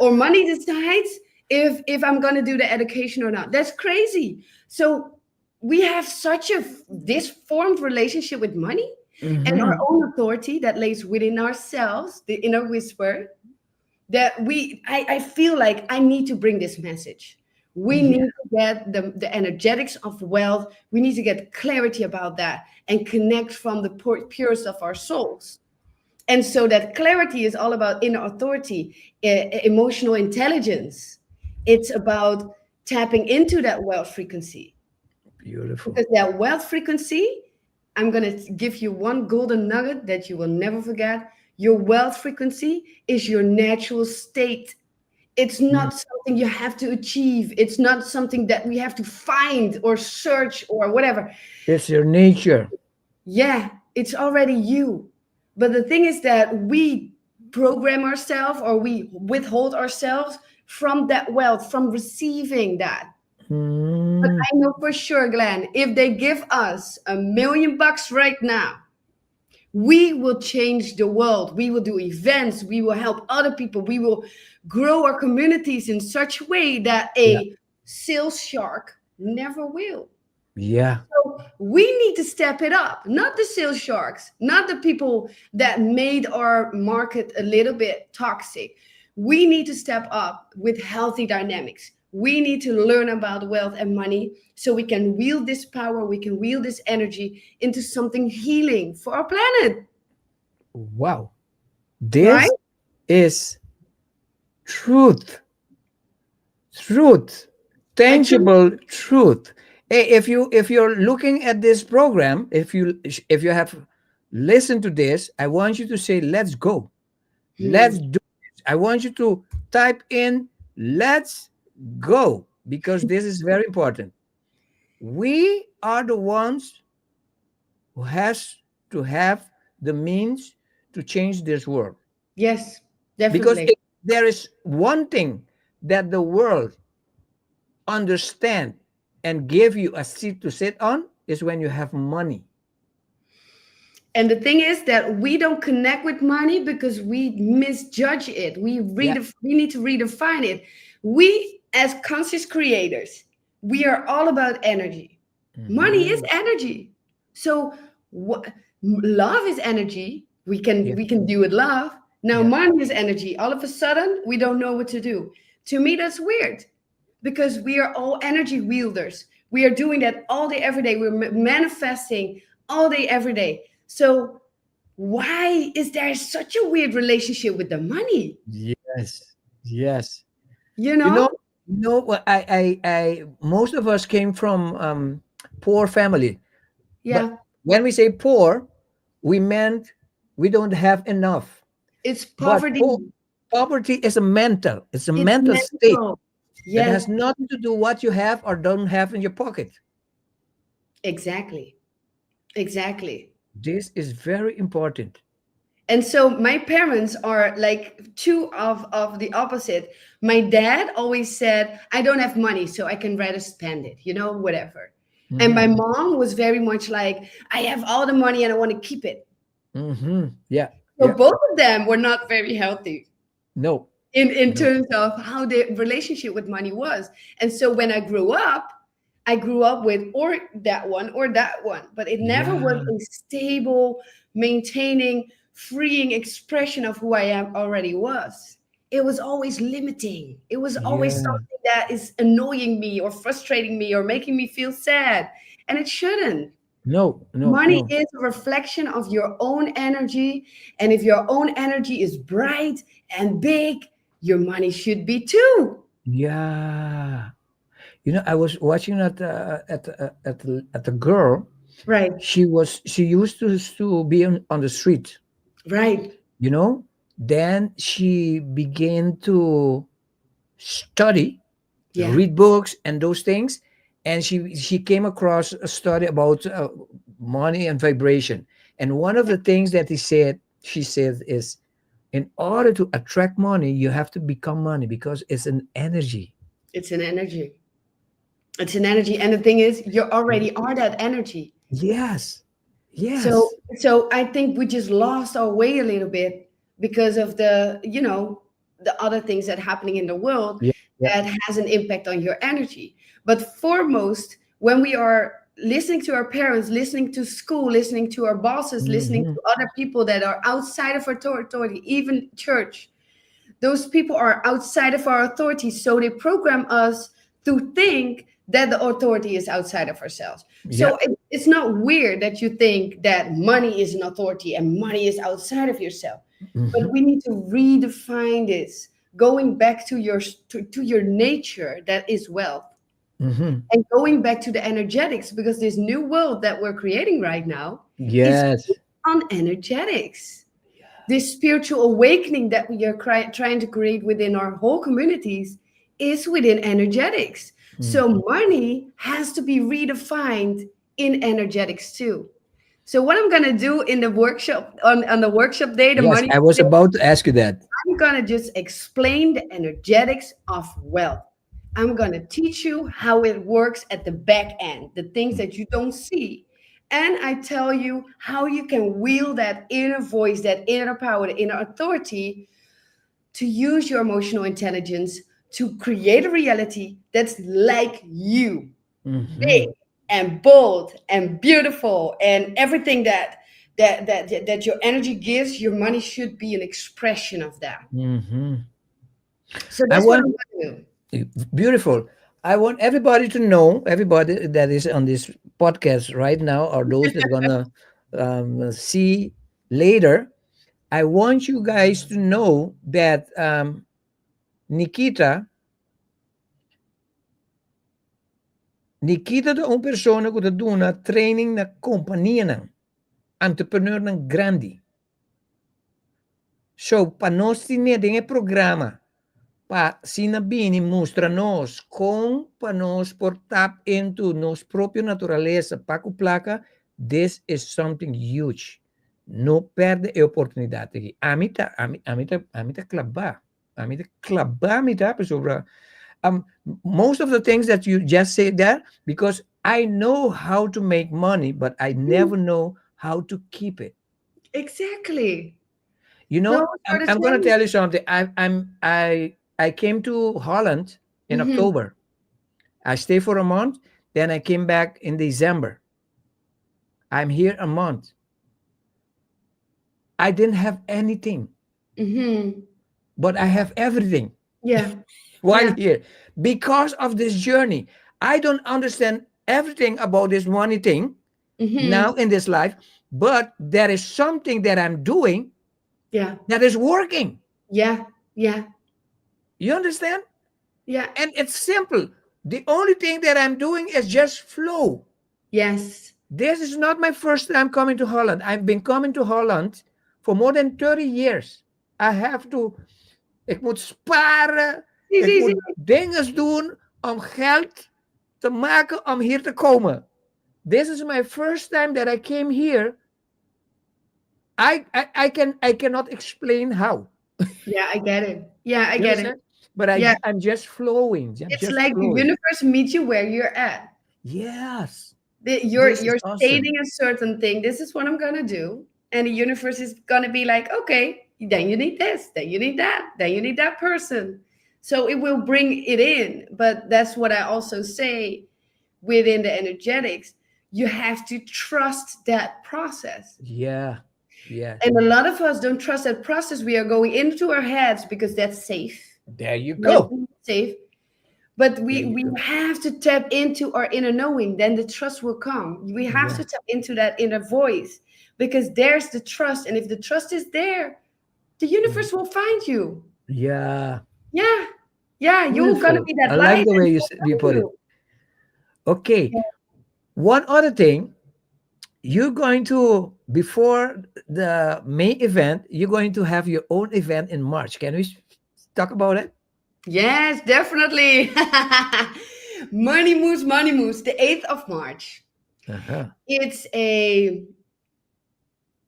or money decides if I'm going to do the education or not. That's crazy. So we have such a disformed relationship with money and our Mm-hmm. own authority that lays within ourselves, the inner whisper, that I feel like I need to bring this message. We Yeah. need to get the energetics of wealth. We need to get clarity about that and connect from the purest of our souls. And so that clarity is all about inner authority, emotional intelligence. It's about tapping into that wealth frequency. Beautiful. Because that wealth frequency, I'm going to give you one golden nugget that you will never forget. Your wealth frequency is your natural state. It's Mm. not something you have to achieve. It's not something that we have to find or search or whatever. It's your nature. Yeah, it's already you. But the thing is that we program ourselves or we withhold ourselves from that wealth, from receiving that. But Mm. I know for sure, Glenn, if they give us $1 million right now, we will change the world. We will do events. We will help other people. We will grow our communities in such a way that Yeah. a sales shark never will. Yeah. So we need to step it up, not the sales sharks, not the people that made our market a little bit toxic. We need to step up with healthy dynamics. We need to learn about wealth and money so we can wield this power, we can wield this energy into something healing for our planet, Wow. right? This is truth. Truth. I truly, Tangible truth. Hey, if you're looking at this program, if you have listened to this, I want you to say, let's go. Let's hmm, do this. I want you to type in let's go because this is very important. We are the ones who has to have the means to change this world. yes, Because definitely. if there is one thing that the world understand and give you a seat to sit on is when you have money. And the thing is that we don't connect with money because we misjudge it. Yeah. We need to redefine it. We, as conscious creators, we are all about energy. Money is Mhm. energy. So what, love is energy. Yeah. We can do with love. Now Yeah. money is energy. All of a sudden, we don't know what to do. To me, that's weird because we are all energy wielders. We are doing that all day, every day. We're manifesting all day, every day. So why is there such a weird relationship with the money? Yes. Yes. You You know, know? most of us came from poor family, but Yeah, when we say poor, we meant we don't have enough. it's But poverty. poverty is a mental. It's a It's mental state mental. that Yes, has nothing to do what you have or don't have in your pocket. exactly. Exactly. This is very important. And so my parents are like two of the opposite. My dad always said, I don't have money, so I can rather spend it, whatever. And my Hmm. mom was very much like, I have all the money and I want to keep it. Hmm. Yeah. So Yeah. both of them were not very healthy No. in No. terms of how their relationship with money was. And so when I grew up with or that one, but it never was Yeah. a stable, maintaining, freeing expression of who I am already was. It was always limiting. It was always Yeah. something that is annoying me or frustrating me or making me feel sad. And it shouldn't. No. No. Money No. is a reflection of your own energy. And if your own energy is bright and big, your money should be too. Yeah. I was watching at a girl. Right, She used to be on the street. right. You know. Then she began to study, Yeah. read books, and those things. And she came across a study about money and vibration. And one of the things that she said is, in order to attract money, you have to become money because it's an energy. It's an energy. It's an energy. And the thing is, you already are that energy. Yes. So, Yes. so I think we just lost our way a little bit because of the other things that happening in the world Yeah. Yeah. that has an impact on your energy. But foremost, when we are listening to our parents, listening to school, listening to our bosses, listening Mhm. to other people that are outside of our authority, even church, those people are outside of our authority. So they program us to think that the authority is outside of ourselves. So Yeah. it's not weird that you think that money is an authority and money is outside of yourself. But Mhm. we need to redefine this, going back to your nature that is wealth, Mhm. and going back to the energetics, because this new world that we're creating right now is Yes. on energetics. This spiritual awakening that we are trying to create within our whole communities is within energetics. Mhm. So money has to be redefined in energetics too. So what I'm gonna do in the workshop on the workshop day, the Yes, money I was day, about to ask you that. I'm gonna just explain the energetics of wealth. I'm gonna teach you how it works at the back end, the things that you don't see. And I tell you how you can wield that inner voice, that inner power, the inner authority to use your emotional intelligence to create a reality that's like you, big Mhm. and bold and beautiful, and everything that your energy gives, your money should be an expression of that. Mhm. So I that's what want I'm going to do. beautiful. I want everybody to know, everybody that is on this podcast right now, or those that are gonna see later. I want you guys to know that Nikita, Nikita de un persona que dona training na companhia ng entrepreneur ng grande. So, para nós tinha programa pa sinabini mostra nós com para nós por tap into nos própria natureza para placa, this is something huge. No perde a oportunidade aqui. Amita clabar. Amita clabar, amita sobre um most of the things that you just said there, because I know how to make money, but I Mm, never know how to keep it. exactly. You Those know, are the I'm gonna things. tell you something. I came to Holland in Hmm. October. I stayed for a month, then I came back in December. I'm here a month. I didn't have anything, Hmm. but I have everything Yeah. while Yeah. here because of this journey. I don't understand everything about this money thing Hmm. now in this life, but there is something that I'm doing Yeah. that is working. Yeah. Yeah. You understand? Yeah. And it's simple. The only thing that I'm doing is just flow. Yes. This is not my first time coming to Holland. I've been coming to Holland for more than 30 years. I have to, ik moet sparen, See, ik see, see. moet dingen doen om geld te maken om hier te komen. This is my first time that I came here. I cannot explain how. Yeah, I get it. Yeah, I You get it. understand? But Yeah. I'm just flowing. I'm It's just like the flowing. universe meets you where you're at. Yes. You're This is you're awesome. stating a certain thing. This is what I'm gonna do, and the universe is gonna be like, okay, then you need this, then you need that, then you need that person. So it will bring it in. But that's what I also say within the energetics. You have to trust that process. Yeah. Yeah. And a lot of us don't trust that process. We are going into our heads because that's safe. There you go. Mentally safe. But There we you we go. have to tap into our inner knowing, then the trust will come. We have to Yeah. tap into that inner voice, because there's the trust, and if the trust is there, the Mm. universe will find you. Yeah. Yeah, yeah, you're gonna Beautiful. be that I like light, the and way it you will you find put it. you. Okay. Yeah. One other thing, you're going to before the main event, you're going to have your own event in March. Can we talk about it? Yes, definitely. Money moves, the 8th of March. Uh-huh. It's a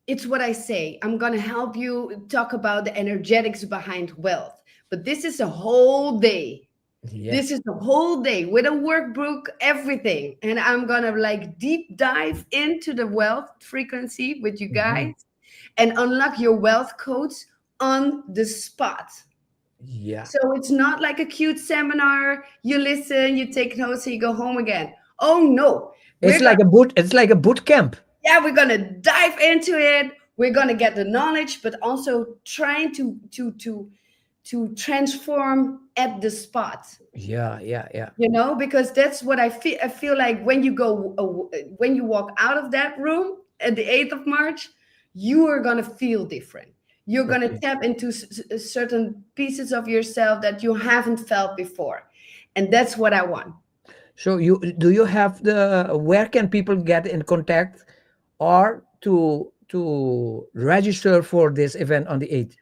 it's what I say. I'm going to help you talk about the energetics behind wealth. But this is a whole day. Yeah. This is the whole day with a workbook, everything. And I'm gonna like deep dive into the wealth frequency with you Mhm. guys and unlock your wealth codes on the spot. Yeah. So it's not like a cute seminar. You listen, you take notes, and you go home again. Oh no. It's We're gonna like a boot. It's like a boot camp. yeah, we're gonna dive into it. We're gonna get the knowledge, but also trying to transform at the spot. Yeah, yeah, yeah. You know, because that's what I feel like when you go when you walk out of that room at the 8th of March, you are going to feel different. You're going to Okay. tap into certain pieces of yourself that you haven't felt before, and that's what I want. So you have the where can people get in contact or to register for this event on the 8th?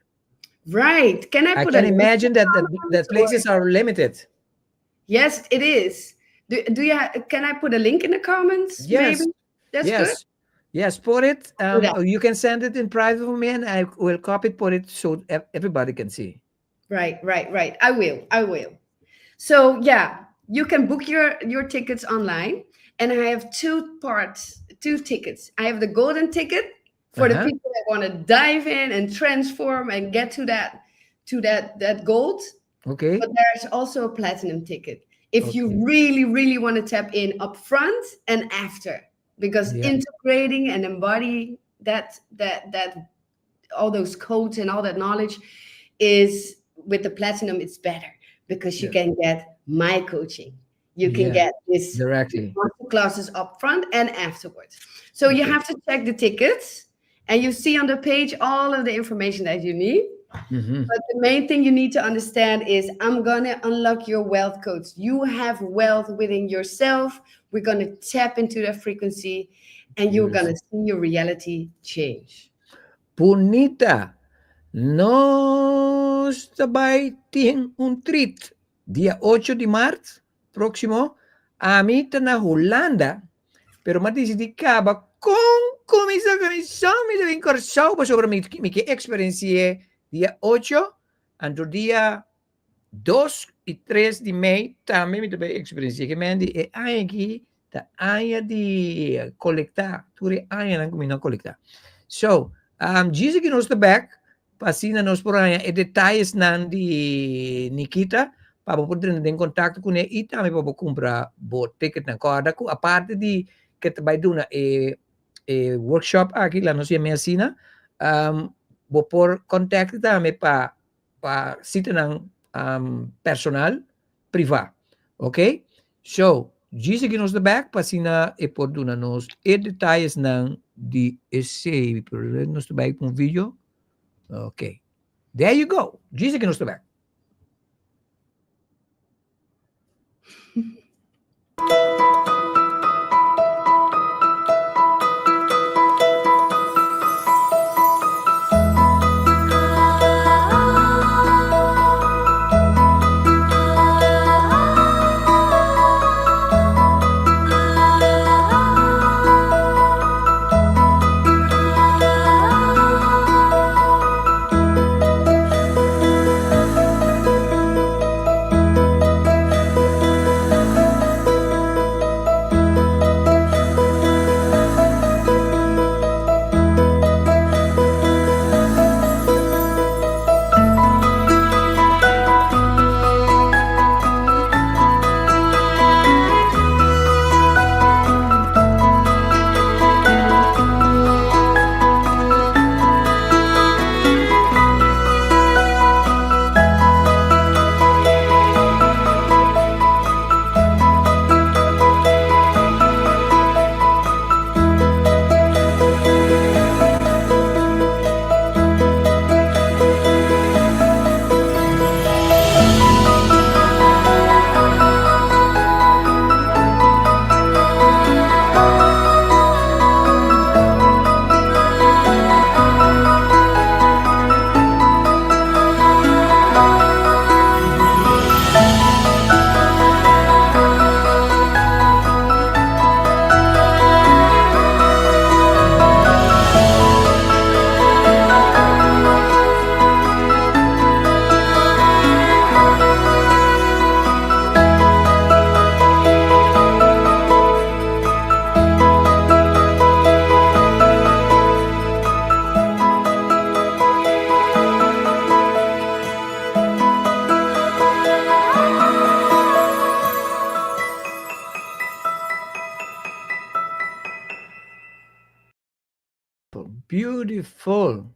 Right, can I I put a can link in imagine the that comments, or places are limited. yes it is. Do you can I put a link in the comments maybe? Yes, That's good. yes, yes. Put it. Do that. You can send it in private for me, and I will copy it, put it so everybody can see. Right. I will. So yeah, you can book your tickets online, and I have two tickets. I have the golden ticket for the Uh-huh. people that want to dive in and transform and get to that gold. Okay. But there's also a platinum ticket if you Okay. really want to tap in up front and after, because Yeah. integrating and embodying that all those codes and all that knowledge is with the platinum it's better because you Yeah. can get my coaching, you can Yeah. get this Directly. master classes up front and afterwards. So you Okay. have to check the tickets, and you see on the page all of the information that you need. Mm-hmm. But the main thing you need to understand is I'm gonna unlock your wealth codes. You have wealth within yourself. We're gonna tap into that frequency, and you're Yes. gonna see your reality change. Punita, nos sabay ting un treat. Dia 8 de março, próximo, a mita na Hulanda, pero matisi di kaba kung kumisa comissão, mi devem Korsou, pa sobre mi que experiencia dia 8, anto dia 2 e 3 de Mei, também me devem experiencia que mendi e aqui ta aya di colectar, turi aya nang kumina colectar. So, diz que nos back, pasina nos por aí, e detalhes nan di Nikita, para poder ter contato com ele e também para comprar o ticket na corda, a parte de que vai dar workshop aqui lá no minha assina, vou por contato também para cita ng personal privado, ok? So, diz que nos back, pasina e por dar nos e detalhes ng di essay, pero nos back um vídeo, ok? There you go. Diz que nos back. Beautiful.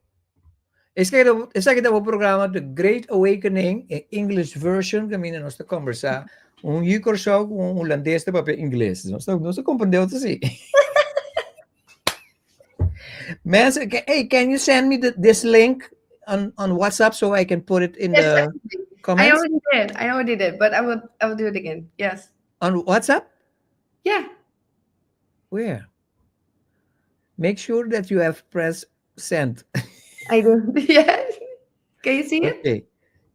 Esse aqui é o programa The Great Awakening em English version, que nós estamos conversar Korsou com holandês de papel inglês. Nós estamos compreendendo assim. Man, hey, can you send me this link on WhatsApp so I can put it in Yes, the comments? I already did, but I will do it again. Yes. On WhatsApp? Yeah. Where? Make sure that you have pressed send. I do. Yes. Can you see it? Okay.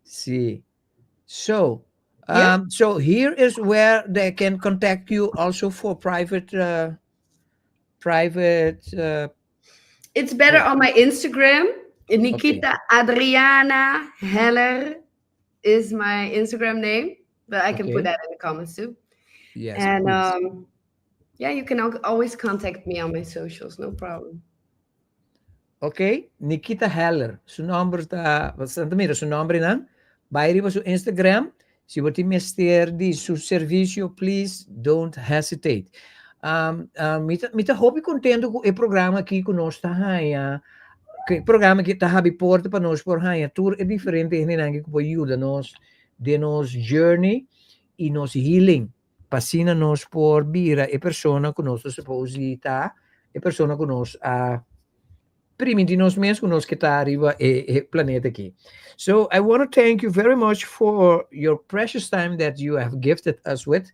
See. So, Yeah. so here is where they can contact you also for private. It's better on my Instagram. Nikita Adriana Heller is my Instagram name, but I can put Okay. that in the comments too. Yes, And please. yeah, you can always contact me on my socials, no problem. Okay, Nikita Heller. Su nombre está bastante, mira, su nombre, ¿no? Va arriba su Instagram. Si você mester de su servicio, please don't hesitate. Mita hobby contento com o programa aqui conosco, tá? Que programa que está habi porta para nós por aí. Tudo é diferente, que pode ajudar nós de nos journey e nos healing. Passina nós por bira e persona conosco supposi tá, e persona conosco a prima de nós mesmos, conosco que está arriba e planeta aqui. So I want to thank you very much for your precious time that you have gifted us with,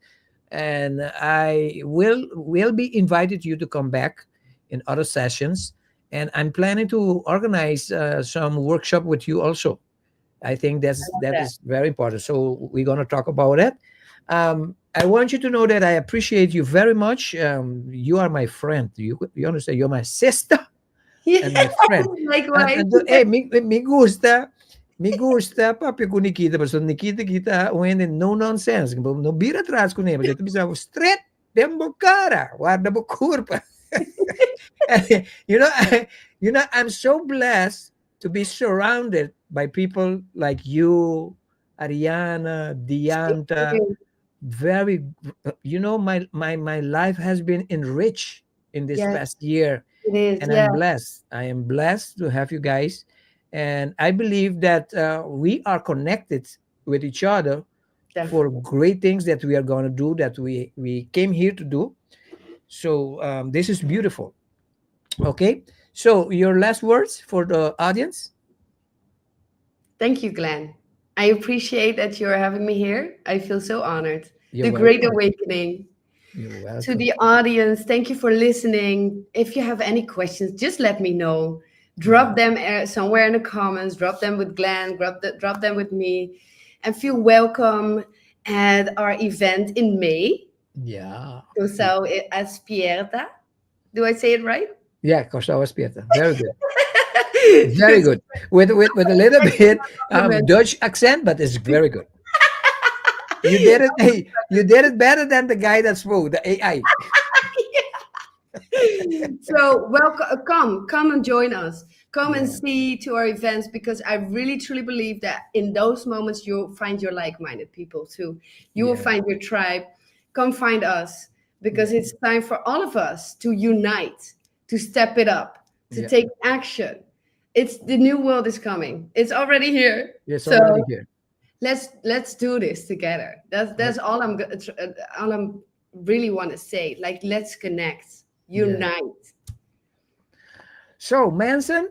and I will be invited you to come back in other sessions, and I'm planning to organize some workshop with you also. I think that is very important. So we're going to talk about it. I want you to know that I appreciate you very much. You are my friend. You understand? You're my sister and my friend. Likewise. Hey, me gusta papi com Nikita, mas Nikita kita when no nonsense. No bira atrás com ele, mas eu pensava straight dembo cara, guarda bo curva. I'm so blessed to be surrounded by people like you, Ariana, Dianta. Very, my life has been enriched in this past year. It is, And I'm blessed. I am blessed to have you guys. And I believe that we are connected with each other for great things that we are going to do, that we came here to do. So this is beautiful. Okay. So your last words for the audience? Thank you, Glenn. I appreciate that you're having me here. I feel so honored. You're Great welcome. Awakening. You're welcome. To the audience, thank you for listening. If you have any questions, just let me know. Drop them somewhere in the comments. Drop them with Glenn. Drop them with me. And feel welcome at our event in May. Yeah. Korsou Aspierta. Do I say it right? Yeah, Korsou Aspierta. Very good. Very good. With a little bit Dutch accent, but it's very good. You did it. Hey, you did it better than the guy that spoke, the AI. So welcome, come and join us. Come and see to our events, because I really truly believe that in those moments you'll find your like-minded people too. You will find your tribe. Come find us, because it's time for all of us to unite, to step it up, to take action. It's the new world is coming. It's already here. It's already here. Let's do this together. That's all I'm really want to say. Like, let's connect, unite. So, mensen,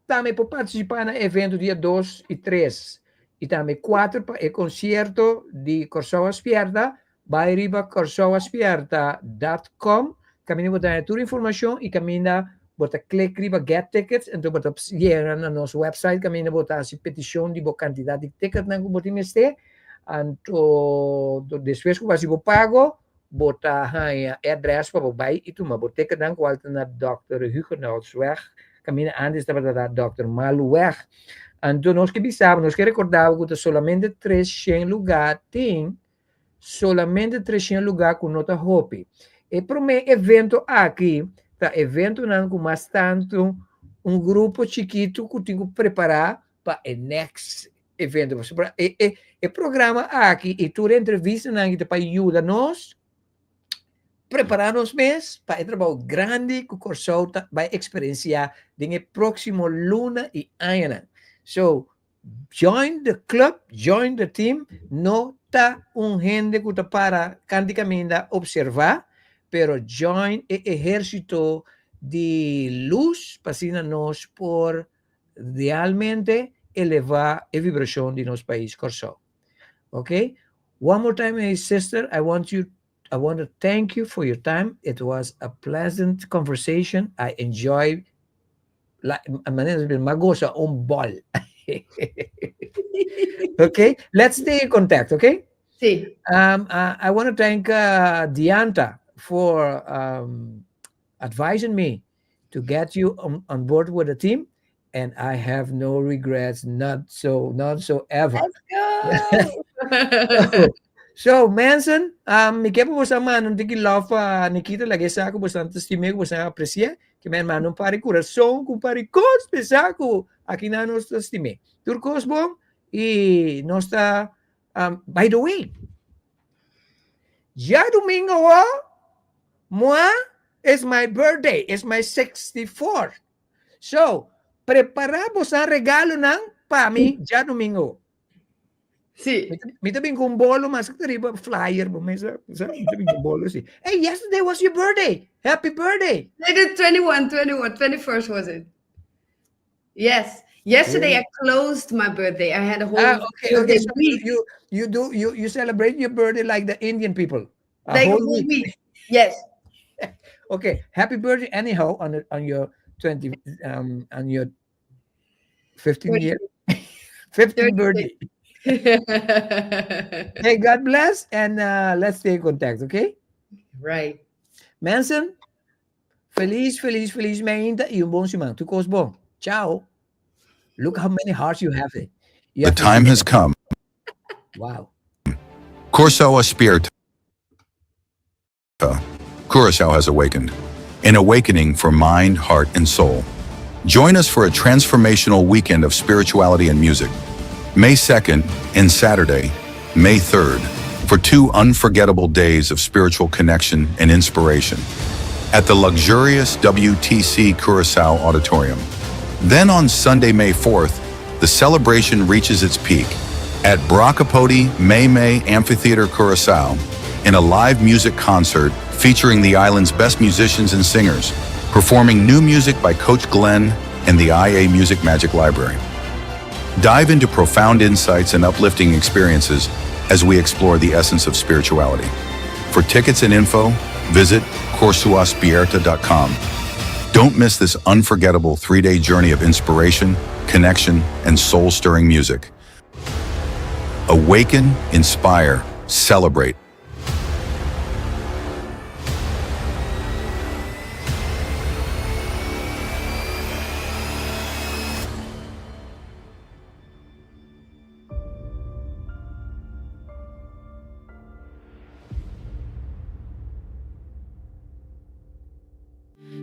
também para participar no evento dia 2 e 3 e também 4 para o concerto de Korsou Aspierta, vai riba korsouaspierta.com. Caminho botar toda a informação e caminho botar clique riba get tickets, então botar na nossa website, caminho botar a petição de boa quantidade de tickets na botar este, então depois que você pago, botar a address para vai e tu mas botar que dan qual na Dr. Hugenholzweg, caminho antes da Dr. Maluweg. Então nós que bisava, nós que recordava que solamente 300 lugar tem, solamente 300 lugar com nota hopi. E para o meu evento aqui, tá evento não com mais tanto grupo chiquito que tenho que preparar para o next evento. E programa aqui e toda entrevista não para ajudar nós prepararnos mes para el trabajo grande que Korsou va a experienciar en el próximo luna y año. So, join the club, join the team. No está un gente que está para canticamente observar, pero join el ejército de luz para nos por realmente elevar la vibración de nuestro país Korsou. Okay? One more time, my sister, I want to thank you for your time. It was a pleasant conversation. I enjoyed magosa un ball. Okay, let's stay in contact, okay? Sí. I want to thank Dianta for advising me to get you on board with the team, and I have no regrets, not so ever. Let's go! So, Manson, mi kepo po sama nung tiki love Nikita lagi sa ako bastante estime ko bastante aprecia que man manong pari corazón kung pari cos pesako aqui na nos estime. Turcos bom e nosta by the way. Ya domingo moi is my birthday, it's my 64th. So, preparamos ang regalo ng PAMI ya domingo. Sí. May tabing kung bolo, mas kariba flyer mo. May tabing kung bolo si. Hey, yesterday was your birthday. Happy birthday. I did 21st was it? Yes. Yesterday I closed my birthday. I had a whole okay. So week. you celebrate your birthday like the Indian people. Like a whole week. Yes. Okay. Happy birthday anyhow on your 20 on your 15 year 15th birthday. Hey, God bless, and let's stay in contact, okay? Right. Manson, feliz mainta y un bon simang. Tu kos bom. Ciao. Look how many hearts you have. The time has come. Wow. Korsou aspirta. Korsou has awakened. An awakening for mind, heart, and soul. Join us for a transformational weekend of spirituality and music. May 2nd and Saturday, May 3rd, for 2 unforgettable days of spiritual connection and inspiration at the luxurious WTC Korsou Auditorium. Then on Sunday, May 4th, the celebration reaches its peak at Bracapodi May Amphitheater Korsou in a live music concert featuring the island's best musicians and singers, performing new music by Coach Glenn and the IA Music Magic Library. Dive into profound insights and uplifting experiences as we explore the essence of spirituality. For tickets and info, visit korsouaspierta.com. Don't miss this unforgettable 3-day journey of inspiration, connection, and soul-stirring music. Awaken, inspire, celebrate.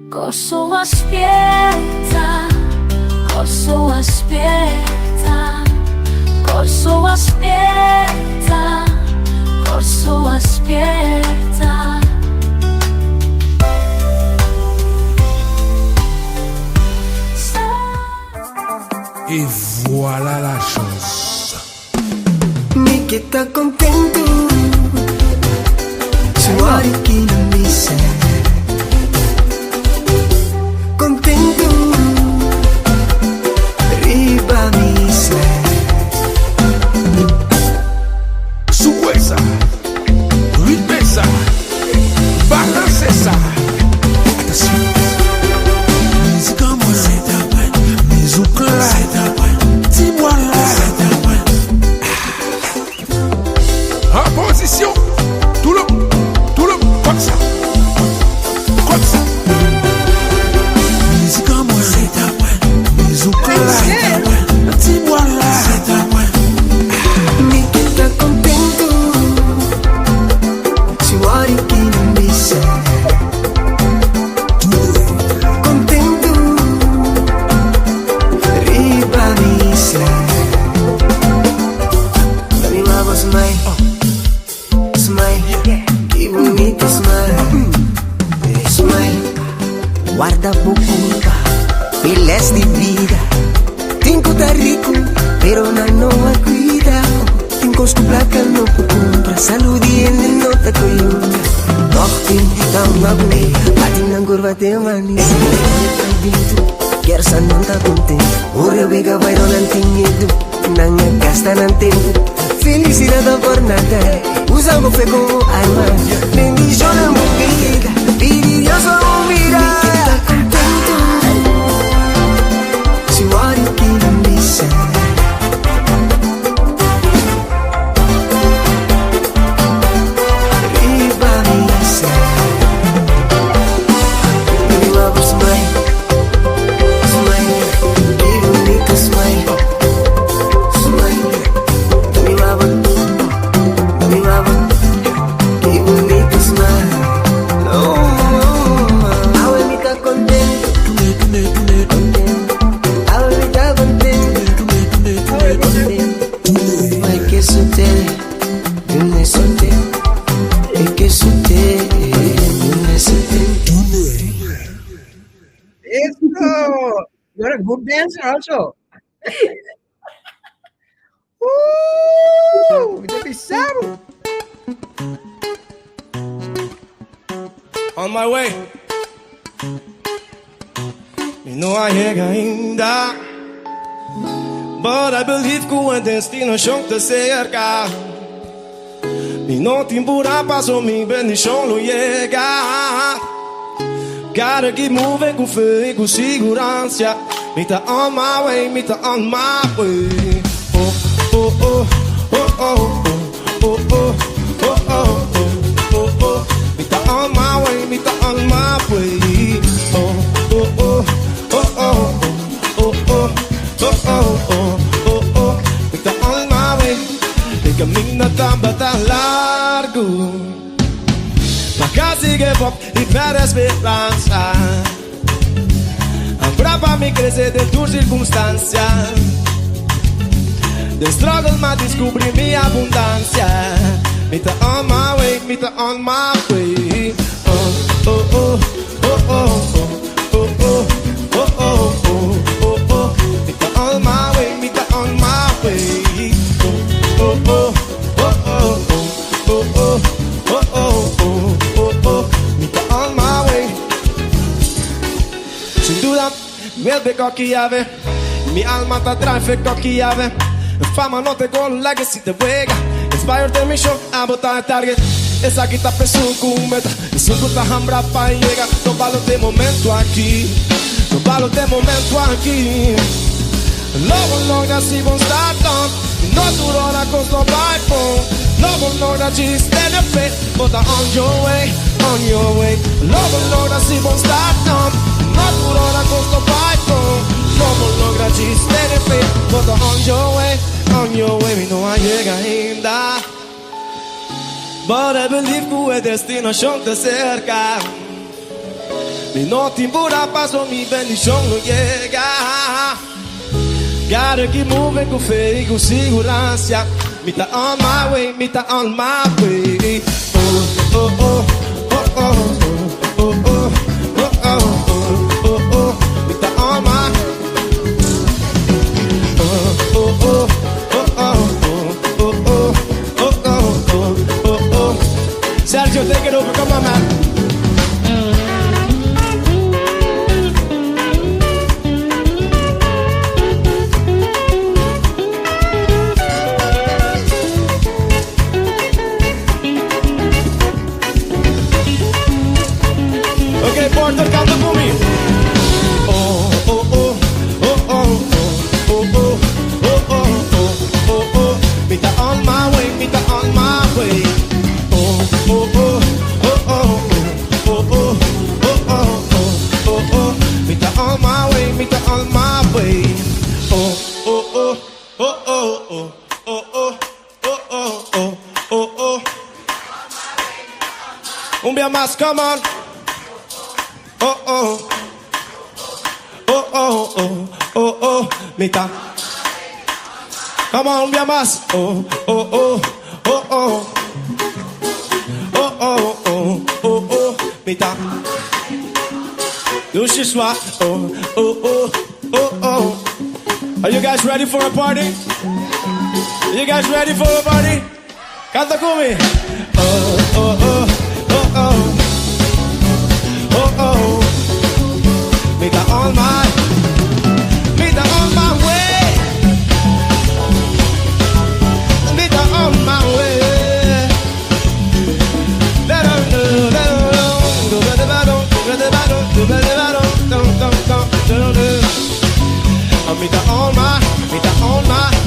Korsou aspierta, Korsou aspierta, Korsou aspierta, Korsou aspierta. Et voilà la chose. Nikita contento, suari que não me contento, riba mi Sueza, ritmeza, balancesa. Attention. Musique en moi, c'est un point. Musique là, c'est un point. Dis-moi là, c'est un point. En position, tout le comme ça. busco placa no puedo comprar. Saludi en el nota coyunga. Tochtin, tamagme, patin ang curva de manis. Gersa non ta contento. Ore vega vai non antingedo. Nanga gasta non tempo. Felicidad por nada. Usamos fe como alma. Bendición en mi vida. Pidi Dios a mira. Está contento. Si vuoi che non mi sa. You're a good dancer also. With the bizarro. On my way. Me know I chega ainda, but I believe que o destino chão te cerca. Me não te embura, passou me bendição não chega. Gotta keep moving com fé e com segurança. Me tá on my way, me tá on my way. Oh, oh, oh, oh, oh, oh, oh, oh, oh, oh, oh. Me tá on my way, me tá on my way. Oh, oh, oh, oh, oh, oh, oh, oh, oh, oh, oh. Me tá on my way. El camino tá largo. Casi give up e perde a esperança. Ancora pra me crescer de tua circunstância. The struggle ma descobri minha abundância. Me tá on my way, me tá on my way. Oh, oh, oh, oh, oh, oh, oh, oh, oh, oh, oh, oh. Me tá on my way, me tá on my way. Oh, oh, oh, oh, oh, oh, oh, oh, oh, oh. Sin duda, vuelve cocky llave. Mi alma te trae fe cocky llave. Fama no te con like si te juega. Inspired te mi show, a botar target. Esa aquí está presión con meta. Es un puta hambra pa' llegar. No valo de momento aquí. No valo de momento aquí. Logo logra si bon start on. No duro la costo by phone. Logo logra ci stand up fit. But on your way, on your way. Logo logra si bon start on. No duro la costo by phone. Logo logra ci stand up fit. But on your way. Me no llega ainda. But I believe que o destino chão te cerca. Me no te embura, passo mi bendição não chega. Gotta keep moving com fé e com segurança. Me tá on my way, me tá on my way. Oh, oh, oh, oh, oh, oh, oh, oh, oh, oh, oh, oh. Me tá on my. Oh, oh, oh, oh, oh, oh, oh, oh, oh, oh, oh. Sergio, take it over, come on, man. Porter, canta comigo. Oh, oh, oh, oh, oh, oh, oh, oh, oh, oh, oh, oh. Me tá on my way, me tá on my way. Oh, oh, oh, oh, oh, oh, oh, oh, oh, oh, oh. Me tá on my way, me tá on my way. Oh, oh, oh, oh, oh, oh, oh, oh, oh, oh, oh, oh. Cumbia más, come on. Oh oh, oh oh, oh oh, oh, mitad. Come on, un más. Oh oh, oh oh, oh, oh oh, oh oh, oh, mitad. Do ce soir. Oh oh, oh oh, oh. Are you guys ready for a party? You guys ready for a party? Canta con me. Oh, oh, oh, oh, oh. Oh, oh. Meet on my way. Meet on my way. Let her know, let her know. Do better, better, better, better, do better, better, don't. Meet on my